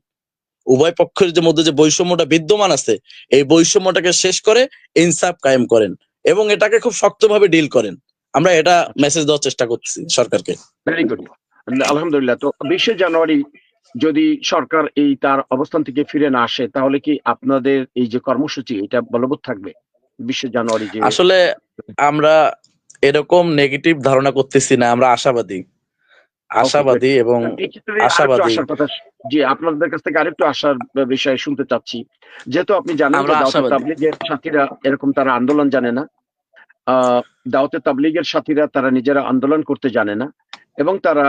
Speaker 2: উভয় পক্ষের যে মধ্যে যে বৈষম্যটা বিদ্যমান আছে এই বৈষম্যটাকে শেষ করে ইনসাফ কায়েম করেন এবং এটাকে খুব শক্তভাবে ডিল করেন। আমরা এটা
Speaker 1: আচ্ছা,
Speaker 2: মেসেজ দেওয়ার চেষ্টা করতেছি সরকারকে।
Speaker 1: Very good. আলহামদুলিল্লাহ। তো 20শে জানুয়ারি যদি সরকার এই তার অবস্থান থেকে ফিরে না আসে তাহলে কি আপনাদের এই যে কর্মসূচি এটা বলবৎ থাকবে? 20শে জানুয়ারি যে
Speaker 2: আসলে আমরা এরকম নেগেটিভ ধারণা করতেছি না, আমরা আশাবাদী।
Speaker 1: ওকে, গুড।
Speaker 2: আশাবাদী এবং
Speaker 1: এই ক্ষেত্রে আরেকটু
Speaker 2: আশাবাদী
Speaker 1: আসার কথা জি, আপনাদের কাছ থেকে আরেকটু আসার বিষয়ে শুনতে চাচ্ছি। যেহেতু আপনি জানেন
Speaker 2: আমরা
Speaker 1: যে দাওয়াতে
Speaker 2: আশাবাদী।
Speaker 1: তাবলীগের সাথীরা এরকম তারা আন্দোলন জানে না। আ দাওয়াতে তাবলীগের সাথীরা তারা নিজেরা আন্দোলন করতে জানে না এবং তারা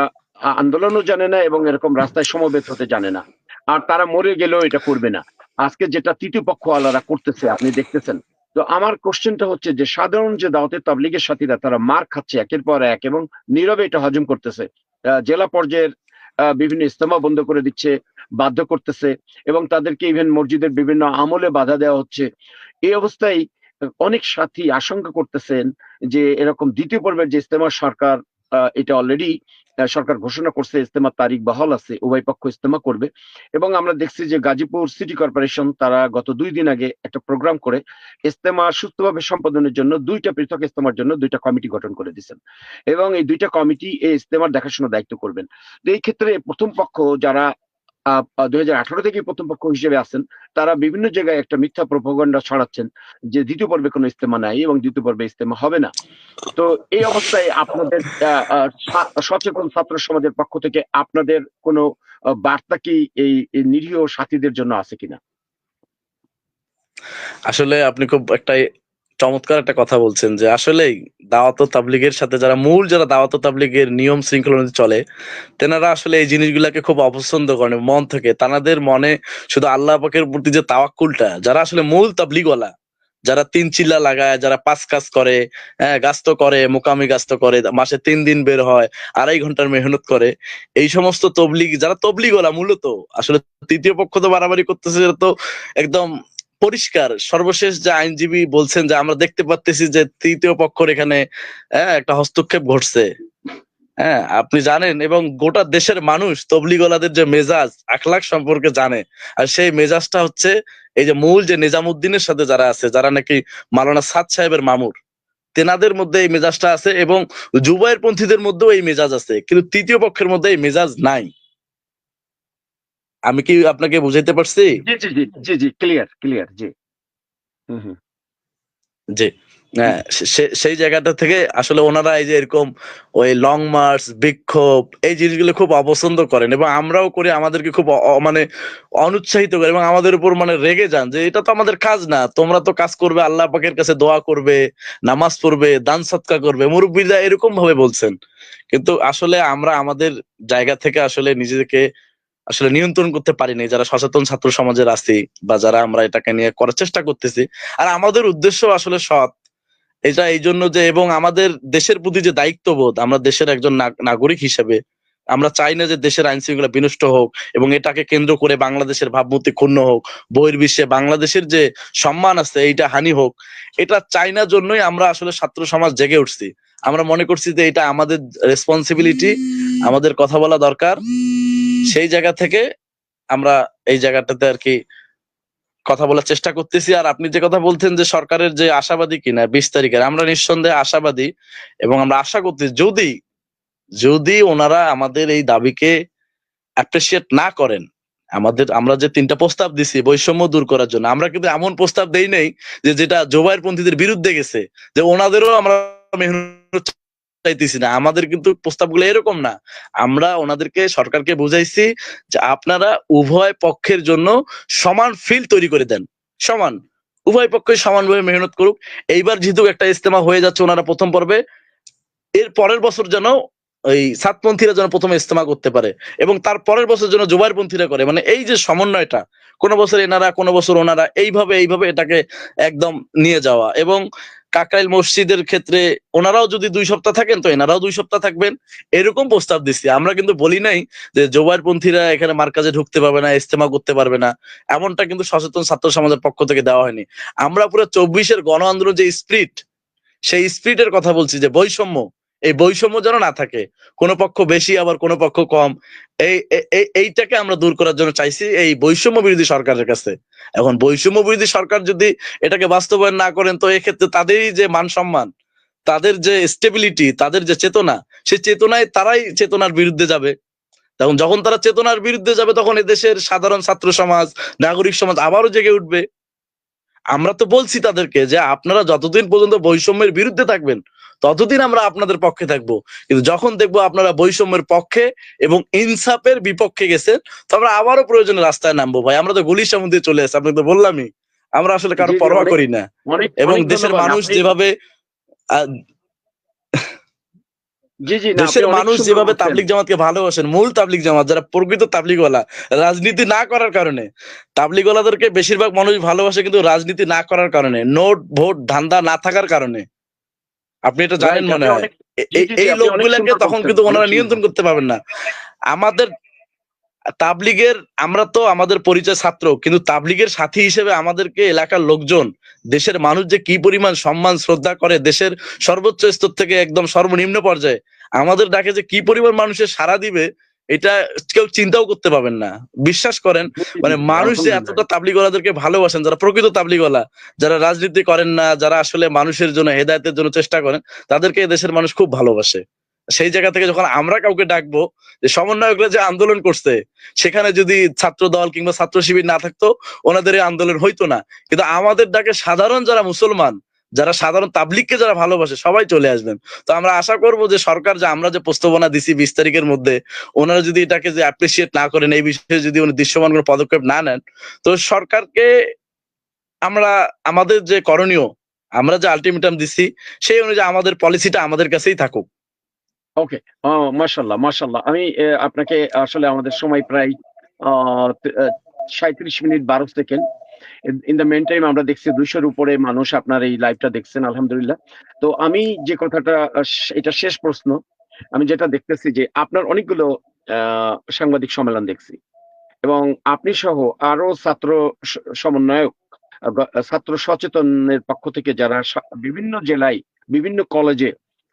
Speaker 1: আন্দোলনও জানে না এবং এরকম রাস্তায় সমবেত হতে জানে না। আর তারা মরে গেলেও এটা করবে না। আজকে যেটা তৃতীয় পক্ষওয়ালারা করতেছে আপনি দেখতেছেন। তো আমার কোয়েশ্চেনটা হচ্ছে যে সাধারণ যে দাওয়াতে তাবলীগের সাথীরা তারা মার খাচ্ছে একের পর এক এবং নীরবে এটা হজম করতেছে। জেলা পর্যায়ের বিভিন্ন ইজতেমা বন্ধ করে দিচ্ছে, বাধ্য করতেছে এবং তাদেরকে ইভেন মসজিদের বিভিন্ন আমলে বাধা দেওয়া হচ্ছে। এই অবস্থায় অনেক সাথী আশঙ্কা করতেছেন যে এরকম দ্বিতীয় পর্বের যে ইজতেমা সরকার এটা অলরেডি সরকার ঘোষণা করছে ইজতেমার তারিখ বহাল আছে উভয় পক্ষ ইজতেমা করবে এবং আমরা দেখছি যে গাজীপুর সিটি কর্পোরেশন তারা গত 2 দিন আগে একটা প্রোগ্রাম করে ইজতেমা সুষ্ঠুভাবে সম্পাদনের জন্য দুইটা পৃথক ইজতেমার জন্য দুইটা কমিটি গঠন করে দিয়েছেন এবং এই দুইটা কমিটি এই ইজতেমার দেখাশোনার দায়িত্ব করবেন। তো এই ক্ষেত্রে প্রথম পক্ষ যারা 2018 থেকে প্রথম পক্ষ হিসেবে আছেন তারা বিভিন্ন জায়গায় একটা মিথ্যা প্রোপাগান্ডা ছড়াচ্ছেন যে দ্বিতীয় পর্বে কোনো ইজতেমা নাই এবং দ্বিতীয় পর্বে ইজতেমা হবে না। তো এই অবস্থায় আপনাদের সচেতন ছাত্র সমাজের পক্ষ থেকে আপনাদের কোনো বার্তা কি এই নিরীহ সাথীদের জন্য আছে কিনা?
Speaker 2: আসলে আপনি খুব একটা চমৎকার একটা কথা বলছেন যে আসলেই দাওয়াত ও তাবলীগের সাথে যারা দাওয়াত ও তাবলীগের নিয়ম শৃঙ্খলা অনুযায়ী চলে তেনারা আসলে এই জিনিসগুলাকে খুব অপছন্দ করেন মন থেকে। তাদের মনে শুধু আল্লাহ পাকের প্রতি যে তাওয়াক্কুলটা, যারা আসলে মূল তাবলীগওয়ালা, যারা 3 চিল্লা লাগায়, যারা 5 কাজ করে, হ্যাঁ, গাস্ত করে, মোকামি গাস্ত করে, মাসে 3 দিন বের হয়, 2.5 ঘন্টার মেহনত করে। এই সমস্ত যারা তবলিগওয়ালা মূলত আসলে তৃতীয় পক্ষ তো বাড়াবাড়ি করতেছে, এটা তো একদম পরিষ্কার। সর্বশেষ যে আইনজীবী বলছেন যে আমরা দেখতে পাচ্তেছি যে তৃতীয় পক্ষের এখানে একটা হস্তক্ষেপ ঘটছে। হ্যাঁ, আপনি জানেন এবং গোটা দেশের মানুষ তবলিগওয়ালাদের যে মেজাজ আখলাক সম্পর্কে জানে। আর সেই মেজাজটা হচ্ছে এই যে মূল যে নিজামুদ্দিনের সাথে যারা আছে, যারা নাকি মাওলানা সাদ সাহেবের মামুর, তেনাদের মধ্যে এই মেজাজটা আছে এবং জুবায়ের পন্থীদের মধ্যেও এই মেজাজ আছে, কিন্তু তৃতীয় পক্ষের মধ্যে এই মেজাজ নাই। আমি কি আপনাকে বুঝাইতে পারছি?
Speaker 1: জি, জি, জি, জি, জি, ক্লিয়ার, ক্লিয়ার, জি। হুম, হুম।
Speaker 2: জি।
Speaker 1: জি,
Speaker 2: সেই জায়গাটা থেকে আসলে ওনারা এই যে এরকম ওই লং মার্চ, বিক্ষোভ এই জিনিসগুলো খুব অপছন্দ করেন এবং আমরাও করি, আমাদেরকে খুব মানে অনুৎসাহিত করে এবং আমাদের উপর মানে রেগে যান যে এটা তো আমাদের কাজ না, তোমরা তো কাজ করবে আল্লাহ পাকের কাছে দোয়া করবে, নামাজ পড়বে, দান সৎকার করবে, মুরব্বীরা এরকম ভাবে বলছেন। কিন্তু আসলে আমরা আমাদের জায়গা থেকে আসলে নিজেদেরকে আসলে নিয়ন্ত্রণ করতে পারিনি, যারা সচেতন ছাত্র সমাজের আছি বা যারা আমরা এটাকে নিয়ে করার চেষ্টা করতেছি। আর আমাদের উদ্দেশ্য আসলে সৎ। এটা এই জন্য যে এবং আমাদের দেশের প্রতি যে দায়িত্ববোধ, আমরা দেশের একজন নাগরিক হিসেবে আমরা চাই না যে দেশের আইন শৃঙ্খলা বিনষ্ট হোক এবং এটাকে কেন্দ্র করে বাংলাদেশের ভাবমূর্তি ক্ষুণ্ণ হোক, বহির্বিশ্বে বাংলাদেশের যে সম্মান আছে এইটা হানি হোক। এটা চাই না জন্যই আমরা আসলে ছাত্র সমাজ জেগে উঠছি। আমরা মনে করছি যে এটা আমাদের রেসপন্সিবিলিটি, আমাদের কথা বলা দরকার। সেই জায়গা থেকে আমরা এই জায়গাটাতে আর কি কথা বলার চেষ্টা করতেছি। আর আপনি যে কথা বলছেন যে সরকারের যে আশাবাদী কিনা 20 তারিখের, আমরা নিঃসন্দেহে আশাবাদী এবং আমরা আশা করতেছি যদি যদি ওনারা আমাদের এই দাবিকে অ্যাপ্রিসিয়েট না করেন আমরা যে 3টা প্রস্তাব দিছি বৈষম্য দূর করার জন্য, আমরা কিন্তু এমন প্রস্তাব দেই নাই যে যেটা জোবায়ের পন্থীদের বিরুদ্ধে গেছে, যে ওনাদেরও আমরা মেহনত চাইতেছি না। আমাদের কিন্তু প্রস্তাবগুলো এরকম না। আমরা ওনাদেরকে, সরকারকে বুঝাইছি যে আপনারা উভয় পক্ষের জন্য সমান ফিল্ড তৈরি করে দেন, সমান, উভয় পক্ষে সমানভাবে মেহনত করুক। এইবার যেহেতু একটা ইজতেমা হয়ে যাচ্ছে ওনারা প্রথম পর্বে, এর পরের বছর যেন ওই সাতপন্থীরা যেন প্রথমে ইজতেমা করতে পারে, এবং তার পরের বছর যেন জুবাইরপন্থীরা করে। মানে এই যে সমন্বয়টা, কোনো বছর এনারা, কোনো বছর ওনারা, এইভাবে এটাকে একদম নিয়ে যাওয়া। এবং কাকরাইল মসজিদের ক্ষেত্রে ওনারাও যদি 2 সপ্তাহ থাকেন তো এনারাও 2 সপ্তাহ থাকবেন, এরকম প্রস্তাব দিচ্ছি। আমরা কিন্তু বলি নাই যে জুবাইরপন্থীরা এখানে মার্কাজে ঢুকতে পারবে না, ইজতেমা করতে পারবে না, এমনটা কিন্তু সচেতন ছাত্র সমাজের পক্ষ থেকে দেওয়া হয়নি। আমরা পুরো 24-এর গণ আন্দোলন যে স্পিরিট, সেই স্পিরিটের কথা বলছি, যে বৈষম্য, এই বৈষম্য যেন না থাকে, কোনো পক্ষ বেশি আবার কোনো পক্ষ কম, এইটাকে আমরা দূর করার জন্য চাইছি এই বৈষম্য বিরোধী সরকারের কাছে। এখন বৈষম্য বিরোধী সরকার যদি এটাকে বাস্তবায়ন না করেন, তো এক্ষেত্রে তাদেরই যে মান সম্মান, তাদের যে স্টেবিলিটি, তাদের যে চেতনা, সেই চেতনায় তারাই চেতনার বিরুদ্ধে যাবে। তখন যখন তারা চেতনার বিরুদ্ধে যাবে, তখন এদেশের সাধারণ ছাত্র সমাজ, নাগরিক সমাজ আবারও জেগে উঠবে। আমরা তো বলছি তাদেরকে যে আপনারা যতদিন পর্যন্ত বৈষম্যের বিরুদ্ধে থাকবেন ততদিন আমরা আপনাদের পক্ষে থাকবো, কিন্তু যখন দেখবো আপনারা বৈষম্যের পক্ষে এবং ইনসাফের বিপক্ষে গেছেন, তো আমরা আবারও প্রয়োজনে রাস্তায় নামবো। ভাই, আমরা তো গুলির সামনে দিয়ে চলে আসছি, আপনাকে তো বললামই, আমরা আসলে কারো
Speaker 1: জি, জি,
Speaker 2: পরোয়া
Speaker 1: অনেক
Speaker 2: করি না।
Speaker 1: অনেক
Speaker 2: এবং
Speaker 1: অনেক
Speaker 2: দেশের
Speaker 1: ধন্যবাদ
Speaker 2: মানুষ
Speaker 1: আপনি।
Speaker 2: যেভাবে আহ,
Speaker 1: জি, জি, না আপনি
Speaker 2: দেশের
Speaker 1: অনেক
Speaker 2: মানুষ
Speaker 1: সুন্দর
Speaker 2: যেভাবে
Speaker 1: বলছেন।
Speaker 2: তাবলিগ জামাতকে ভালোবাসেন, মূল তাবলিগ জামাত যারা প্রকৃত তাবলিগওয়ালা, রাজনীতি না করার কারণে, তাবলিগওয়ালাদেরকে বেশিরভাগ মানুষ ভালোবাসে কিন্তু রাজনীতি না করার কারণে, নোট ভোট ধান্দা না থাকার কারণে। আপনি এটা জানেন
Speaker 1: রাইট,
Speaker 2: মনে
Speaker 1: আপনি
Speaker 2: হয়।
Speaker 1: অনেক, জি, জি, জি,
Speaker 2: এই
Speaker 1: আপনি অনেক
Speaker 2: লোকগুলাকে
Speaker 1: সুন্দর
Speaker 2: তখন
Speaker 1: বলছেন,
Speaker 2: কিন্তু
Speaker 1: অনেক
Speaker 2: ওনারা
Speaker 1: সুন্দর
Speaker 2: নিয়ন্ত্রণ
Speaker 1: বলছেন।
Speaker 2: করতে পারবেন না। আমাদের তাবলিগের, আমরা তো আমাদের পরিচয় ছাত্র, কিন্তু তাবলিগের সাথী হিসেবে আমাদেরকে এলাকার লোকজন, দেশের মানুষ যে কি পরিমাণ সম্মান শ্রদ্ধা করে, দেশের সর্বোচ্চ স্তর থেকে একদম সর্বনিম্ন পর্যায়ে আমাদের ডাকে যে কি পরিমাণ মানুষের সাড়া দিবে, এটা কেউ চিন্তাও করতে পারবেন না। বিশ্বাস করেন,
Speaker 1: জি, জি,
Speaker 2: মানে
Speaker 1: জি,
Speaker 2: মানুষ যে
Speaker 1: আলহামদুলিল্লাহ।
Speaker 2: এতটা তাবলিগওয়ালাদেরকে ভালোবাসেন, যারা প্রকৃত তাবলিগওয়ালা, যারা রাজনীতি করেন না, যারা আসলে মানুষের জন্য, হেদায়েতের জন্য চেষ্টা করেন, তাদেরকে দেশের মানুষ খুব ভালোবাসে। সেই জায়গা থেকে যখন আমরা কাউকে ডাকবো, যে সমন্বয়করা যে আন্দোলন করছে, সেখানে যদি ছাত্র দল কিংবা ছাত্র শিবির না থাকতো, ওনাদের এই আন্দোলন হইতো না। কিন্তু আমাদের ডাকে সাধারণ যারা মুসলমান, যারা সাধারণ তাবলিগকে যারা ভালোবাসে, সবাই চলে আসবেন। তো আমরা আশা করব যে সরকার, যে আমরা যে প্রস্তাবনা দিছি 20 তারিখের মধ্যে, ওনারা যদি এটাকে যে অ্যাপ্রিসিয়েট না করেন, এই বিষয়ে যদি উনি দৃশ্যমান কোনো পদক্ষেপ না নেন, তো সরকারকে আমরা, আমাদের যে করণীয়, আমরা যে আলটিমেটাম দিছি, সেই অনুযায়ী আমাদের পলিসিটা আমাদের কাছেই থাকুক।
Speaker 1: ওকে। মাশাআল্লাহ, মাশাআল্লাহ। আমি আপনাকে আসলে আমাদের সময় প্রায় ৩৭ minute ১২ second. In the meantime আমরা দেখছি ২০০ র উপরে মানুষ আপনার এই লাইভটা দেখছেন, আলহামদুলিল্লাহ। তো আমি যে কথাটা, এটা শেষ প্রশ্ন। আমি যেটা দেখতেছি যে আপনার অনেকগুলো আ সাংবাদিক সম্মেলন দেখছি। এবং আপনি সহ আরো ছাত্র সমন্বয়ক, ছাত্র সচেতনের পক্ষ থেকে যারা বিভিন্ন জেলায়, বিভিন্ন কলেজে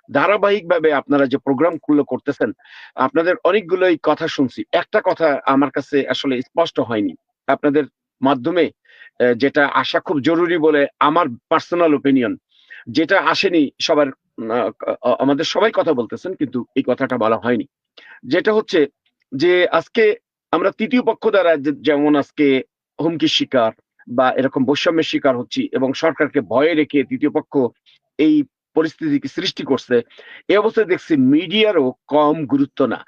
Speaker 1: ধারাবাহিকভাবে আপনারা যে প্রোগ্রাম গুলো করতেছেন, আপনাদের অনেকগুলোই কথা শুনছি। একটা কথা আমার কাছে আসলে স্পষ্ট হয়নি। আপনাদের মাধ্যমে যেটা আসা খুব জরুরি বলে আমার পার্সোনাল ওপিনিয়ন, যেটা আসেনি সবার, আমাদের সবাই কথা বলতেছেন কিন্তু এই কথাটা বলা হয়নি। যেটা হচ্ছে যে আজকে আমরা তৃতীয় পক্ষ দ্বারা যেমন আজকে হুমকির শিকার বা এরকম বৈষম্যের শিকার হচ্ছি, এবং সরকারকে ভয়ে রেখে তৃতীয় পক্ষ এই পরিস্থিতিকে সৃষ্টি করছে। এই অবস্থায় দেখছি মিডিয়ারও কম গুরুত্ব না।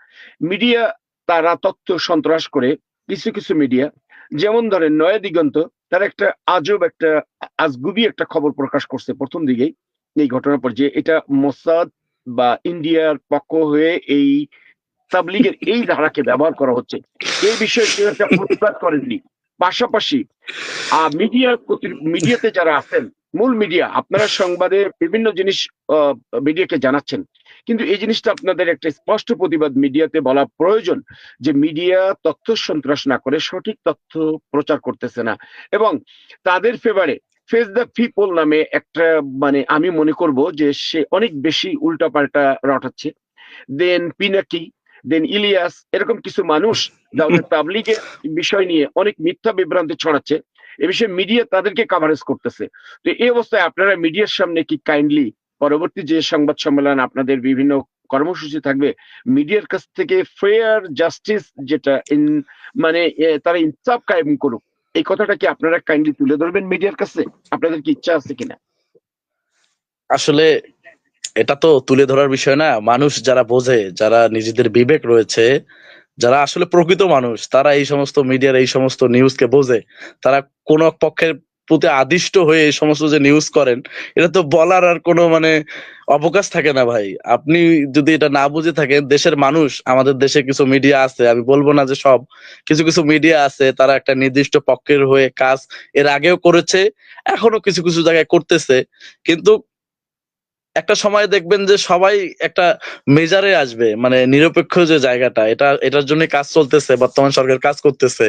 Speaker 1: মিডিয়া তারা তথ্য সন্ত্রাস করে, কিছু কিছু মিডিয়া, যেমন ধরেন নয়া দিগন্ত, তারা একটা আজব একটা আজগুবি একটা খবর প্রকাশ করছে প্রথম দিকেই এই ঘটনার পর, যে এটা মোসাদ বা ইন্ডিয়ার পক্ষ হয়ে এই তাবলীগের এই ধারাকে ব্যবহার করা হচ্ছে। এই বিষয়ে কেউ একটা প্রতিবাদ করেননি। পাশাপাশি মিডিয়াতে যারা আছেন, মূল মিডিয়া, আপনারা সংবাদে বিভিন্ন জিনিস মিডিয়াকে জানাচ্ছেন। কিন্তু এই জিনিসটা আপনাদের একটা স্পষ্ট প্রতিবাদ মিডিয়াতে বলা প্রয়োজন, যে মিডিয়া তথ্য সন্ত্রাস না করে সঠিক তথ্য প্রচার করতেছে না, এবং তাদের ফেভারে ফেস দ্য পিপল নামে একটা, মানে আমি মনে করব যে সে অনেক বেশি উল্টাপাল্টা রটাচ্ছে। দেন পিনাকি, দেন ইলিয়াস, এরকম কিছু মানুষ যাদের তাবলীগের বিষয় নিয়ে অনেক মিথ্যা বিভ্রান্তি ছড়াচ্ছে, এ বিষয়ে মিডিয়া তাদেরকে কাভারেজ করতেছে। তো এই অবস্থায় আপনারা মিডিয়ার সামনে কি কাইন্ডলি পরবর্তী যে সংবাদ সম্মেলন আপনাদের বিভিন্ন কর্মসূচি থাকবে মিডিয়ার কাছ থেকে ফেয়ার জাস্টিস যেটা মানে তারা ইনসাফ কায়েম করুক, এই কথাটা কি আপনারা কাইন্ডলি তুলে ধরবেন মিডিয়ার কাছে? আপনাদের কি ইচ্ছা আছে কিনা?
Speaker 2: আসলে এটা তো তুলে ধরার বিষয় না। মানুষ যারা বোঝে, যারা নিজেদের বিবেক রয়েছে, যারা আসলে প্রকৃত মানুষ, তারা এই সমস্ত মিডিয়ার এই সমস্ত নিউজকে বোঝে। তারা কোন পক্ষের প্রতি আদিষ্ট হয়ে এই সমস্ত যে নিউজ করেন, এটা তো বলার আর কোনো মানে অবকাশ থাকে না ভাই। আপনি যদি এটা না বুঝে থাকেন, দেশের মানুষ, আমাদের দেশে কিছু মিডিয়া আছে, আমি বলবো না যে সব, কিছু কিছু মিডিয়া আছে তারা একটা নির্দিষ্ট পক্ষের হয়ে কাজ এর আগেও করেছে, এখনো কিছু কিছু জায়গায় করতেছে। কিন্তু একটা সময় দেখবেন যে সবাই একটা মেজারে আসবে, মানে নিরপেক্ষ যে জায়গাটা, এটার জন্য কাজ চলতেছে, বর্তমান সরকার কাজ করতেছে।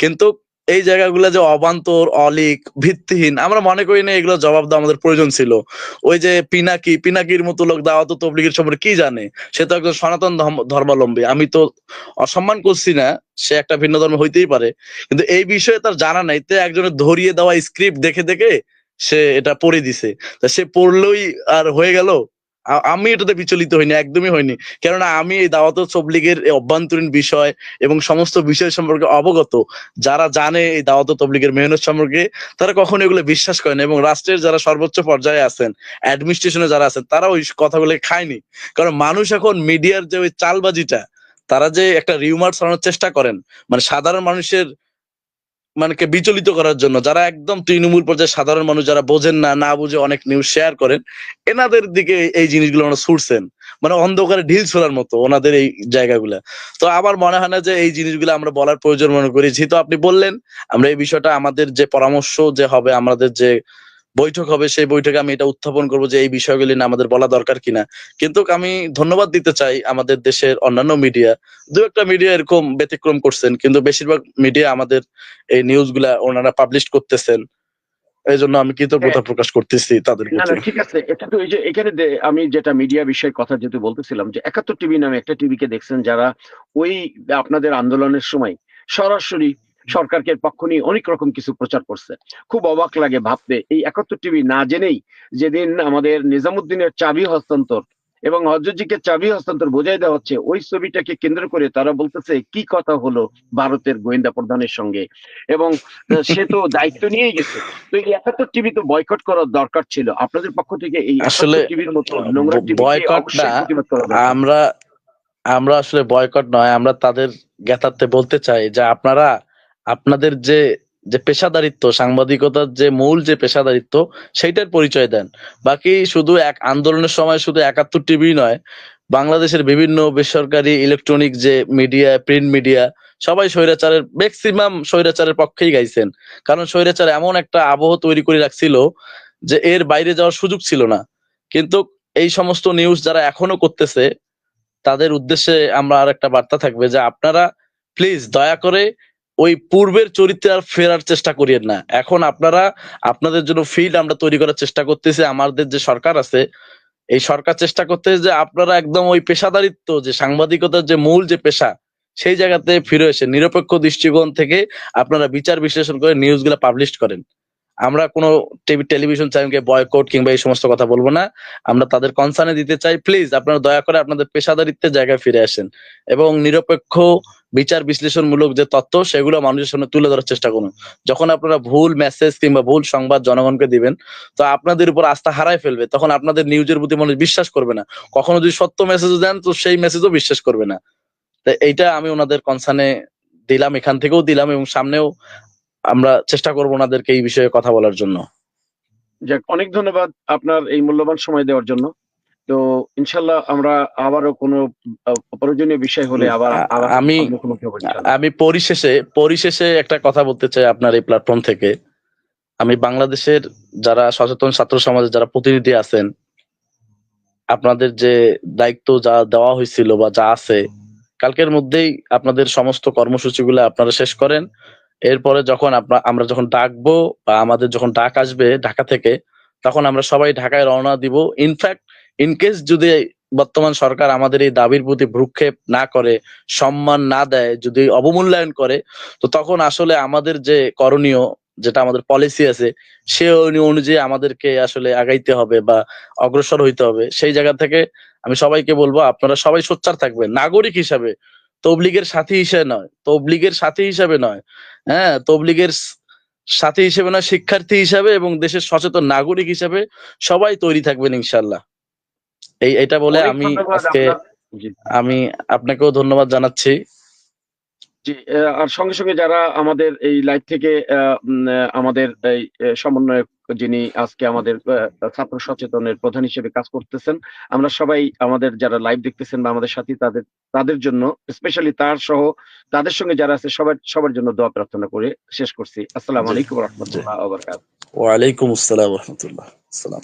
Speaker 2: কিন্তু এই জায়গাগুলো যে অবান্তর, অলীক, ভিত্তিহীন, আমরা মনে করি না এগুলো জবাব দেওয়া আমাদের প্রয়োজন ছিল। ওই যে পিনাকির মতো লোক দাওয়াত তবলিগের সম্পর্কে কি জানে? সে তো একজন সনাতন ধর্মাবলম্বী। আমি তো অসম্মান করছি না, সে একটা ভিন্ন ধর্ম হইতেই পারে, কিন্তু এই বিষয়ে তার জানা নাই। তে একজনের ধরিয়ে দেওয়া স্ক্রিপ্ট দেখে দেখে সে এটা পড়ে দিছে, তা সে পড়লেই আর হয়ে গেল। আমি এটাতে বিচলিত হইনি, একদমই হইনি। কেননা আমি এই দাওয়াত তবলিগের এই অভ্যন্তরীণ বিষয় এবং সমস্ত বিষয় সম্পর্কে অবগত। যারা জানে এই দাওয়াত তবলিগের মেহনত সম্পর্কে, তারা কখনো এগুলো বিশ্বাস করে না। এবং রাষ্ট্রের যারা সর্বোচ্চ পর্যায়ে আছেন, অ্যাডমিনিস্ট্রেশনে যারা আছেন, তারা ওই কথাগুলো খায়নি। কারণ মানুষ এখন মিডিয়ার যে ওই চালবাজিটা, তারা যে একটা রিউমার ছড়ানোর চেষ্টা করেন, মানে সাধারণ মানুষের মানে বিচলিত করার জন্য, যারা একদম তৃণমূল পর্যায়ে সাধারণ মানুষ, যারা বোঝেন না, না বুঝে অনেক নিউজ শেয়ার করেন, এনাদের দিকে এই জিনিসগুলো ওনারা ছুড়ছেন, মানে অন্ধকারে ঢিল ছোড়ার মতো ওনাদের এই জায়গাগুলা। তো আমার মনে হয় না যে এই জিনিসগুলো আমরা বলার প্রয়োজন মনে করি। যেহেতু আপনি বললেন, আমরা এই বিষয়টা আমাদের যে পরামর্শ যে হবে, আমাদের যে বৈঠক হবে, সেই বৈঠকে আমি এটা উত্থাপন করবো যে এই বিষয়গুলি না আমাদের বলা দরকার কিনা। কিন্তু আমি ধন্যবাদ দিতে চাই আমাদের দেশের অন্যান্য মিডিয়া, দু একটা মিডিয়া এরকম ব্যতিক্রম করছেন, কিন্তু বেশিরভাগ মিডিয়া আমাদের এই নিউজ গুলা ওনারা পাবলিশ করতেছেন। এই জন্য আমি
Speaker 1: হ্যাঁ,
Speaker 2: কৃতজ্ঞতা প্রকাশ করতেছি তাদের
Speaker 1: না
Speaker 2: প্রতি।
Speaker 1: না ঠিক আছে। এটা তো এই যে এখানে আমি যেটা মিডিয়া বিষয়ে কথা যেহেতু বলতেছিলাম, যে ৭১ টিভি নামে একটা টিভিকে দেখছেন যারা ওই আপনাদের আন্দোলনের সময় সরাসরি সরকারকে পক্ষ নিয়ে অনেক রকম কিছু প্রচার করছে। খুব অবাক লাগে ভাবতে, এই ৭১ টিভি না জেনেই যেদিন আমাদের নিজামুদ্দিনের চাবি হস্তান্তর এবং হযরতজিকে চাবি হস্তান্তর বোঝাই দেওয়া হচ্ছে, ওই ছবিটাকে কেন্দ্র করে তারা বলতেছে কি কথা হলো ভারতের গোয়েন্দা প্রধানের সঙ্গে, এবং সে তো দায়িত্ব নিয়েই গেছে। তো এই ৭১ টিভি তো বয়কট করার দরকার ছিল। আপনাদের পক্ষ থেকে এই
Speaker 2: আসলে
Speaker 1: ৭১ টিভির মতো নোংরা টিভিকে
Speaker 2: বয়কট না,
Speaker 1: অবশ্যই প্রতিবাদ করা দরকার।
Speaker 2: আমরা আমরা আসলে বয়কট নয়, আমরা তাদের জ্ঞাতার্থে বলতে চাই যে আপনারা আপনাদের যে যে পেশাদারিত্ব, সাংবাদিকতার যে মূল যে পেশাদারিত্ব, সেইটার পরিচয় দেন। বাকি শুধু এক আন্দোলনের সময় শুধু ৭১ টিভি নয়, বাংলাদেশের বিভিন্ন বেসরকারি ইলেকট্রনিক যে মিডিয়া, প্রিন্ট মিডিয়া, সবাই স্বৈরাচারের, ম্যাক্সিমাম স্বৈরাচারের পক্ষেই গাইছেন। কারণ স্বৈরাচার এমন একটা আবহ তৈরি করে রাখছিল যে এর বাইরে যাওয়ার সুযোগ ছিল না। কিন্তু এই সমস্ত নিউজ যারা এখনো করতেছে, তাদের উদ্দেশ্যে আমরা আর একটা বার্তা থাকবে যে আপনারা প্লিজ দয়া করে ওই পূর্বের চরিত্রে আর ফেরার চেষ্টা করিয়েন না। এখন আপনারা আপনাদের জন্য ফিল্ড আমরা তৈরি করার চেষ্টা করতেছি। আমাদের যে সরকার আছে, এই সরকার চেষ্টা করতেছে যে আপনারা একদম ওই পেশাদারিত্ব, যে সাংবাদিকতার যে মূল যে পেশা, সেই জায়গাতে ফিরে এসে নিরপেক্ষ দৃষ্টিকোণ থেকে আপনারা বিচার বিশ্লেষণ করে নিউজগুলো পাবলিশ করেন। আমরা কোনো টেলিভিশন চ্যানেলকে বয়কট কিংবা এই সমস্ত কথা বলবো না। আমরা তাদের কনসার্নে দিতে চাই, প্লিজ আপনারা দয়া করে আপনাদের পেশাদারিত্বের জায়গায় ফিরে আসেন এবং নিরপেক্ষ বিচার বিশ্লেষণমূলক যে তথ্য, সেগুলো মানুষের সামনে তুলে ধরার চেষ্টা করুন। যখন আপনারা ভুল মেসেজ কিংবা ভুল সংবাদ জনগণকে দিবেন, তো আপনাদের উপর আস্থা হারায় ফেলবে, তখন আপনাদের নিউজের প্রতি মানুষ বিশ্বাস করবে না। কখনো যদি সত্য মেসেজ দেন, তো সেই মেসেজও বিশ্বাস করবে না। তো এইটা আমি ওনাদের কনসার্নে দিলাম, এখান থেকেও দিলাম, এবং সামনেও আমরা চেষ্টা করবো ওনাদেরকে এই বিষয়ে কথা বলার জন্য।
Speaker 1: যাক, অনেক ধন্যবাদ আপনার এই মূল্যবান সময় দেওয়ার জন্য। তো ইনশাল্লাহ আমরা আবারও কোনো প্রয়োজনীয় বিষয় হলে আবার আবার
Speaker 2: আমি
Speaker 1: মুখোমুখি হবো ইনশাল্লাহ।
Speaker 2: আমি পরিশেষে একটা কথা বলতে চাই আপনার এই প্ল্যাটফর্ম থেকে। আমি বাংলাদেশের যারা সচেতন ছাত্র সমাজের যারা প্রতিনিধি আছেন, আপনাদের যে দায়িত্ব যা দেওয়া হয়েছিল বা যা আছে, কালকের মধ্যেই আপনাদের সমস্ত কর্মসূচিগুলো আপনারা শেষ করেন। এরপরে যখন আমরা যখন ডাকবো বা আমাদের যখন ডাক আসবে ঢাকা থেকে, তখন আমরা সবাই ঢাকায় রওনা দিব। ইনফ্যাক্ট ইনকেস যদি বর্তমান সরকার আমাদের এই দাবির প্রতি ভ্রুক্ষেপ না করে, সম্মান না দেয়, যদি অবমূল্যায়ন করে, তো তখন আসলে আমাদের যে করণীয়, যেটা আমাদের পলিসি আছে সে অনুযায়ী আমাদেরকে আসলে আগাইতে হবে বা অগ্রসর হইতে হবে। সেই জায়গা থেকে আমি সবাইকে বলবো আপনারা সবাই সোচ্চার থাকবেন নাগরিক হিসাবে, তবলিগের সাথী হিসেবে নয়, তবলিগের সাথী হিসাবে নয়, হ্যাঁ তবলিগের সাথী হিসেবে নয়, শিক্ষার্থী হিসাবে এবং দেশের সচেতন নাগরিক হিসাবে সবাই তৈরি থাকবেন ইনশাল্লাহ। এটা বলে
Speaker 1: অনেক
Speaker 2: আমি
Speaker 1: ধন্যবাদ
Speaker 2: আজকে
Speaker 1: আপনার। জি
Speaker 2: আমি আপনাকেও ধন্যবাদ জানাচ্ছি।
Speaker 1: জি, আর সঙ্গে সঙ্গে যারা আমাদের এই লাইভ থেকে আমাদের এই সমন্বয়ক যিনি আজকে আমাদের ছাত্র সচেতনের প্রধান হিসেবে কাজ করতেছেন, আমরা সবাই আমাদের যারা লাইভ দেখতেছেন বা আমাদের সাথী তাদের তাদের জন্য স্পেশালি তার সহ তাদের সঙ্গে যারা আছে সবার জন্য দোয়া প্রার্থনা করে শেষ করছি। আসসালামু
Speaker 2: জি
Speaker 1: আলাইকুম
Speaker 2: জি
Speaker 1: রহমতুল্লাহ ওয়া বারাকাতুহু।
Speaker 2: ওয়ালাইকুম আসসালাম রহমতুল্লাহ। আসসালাম।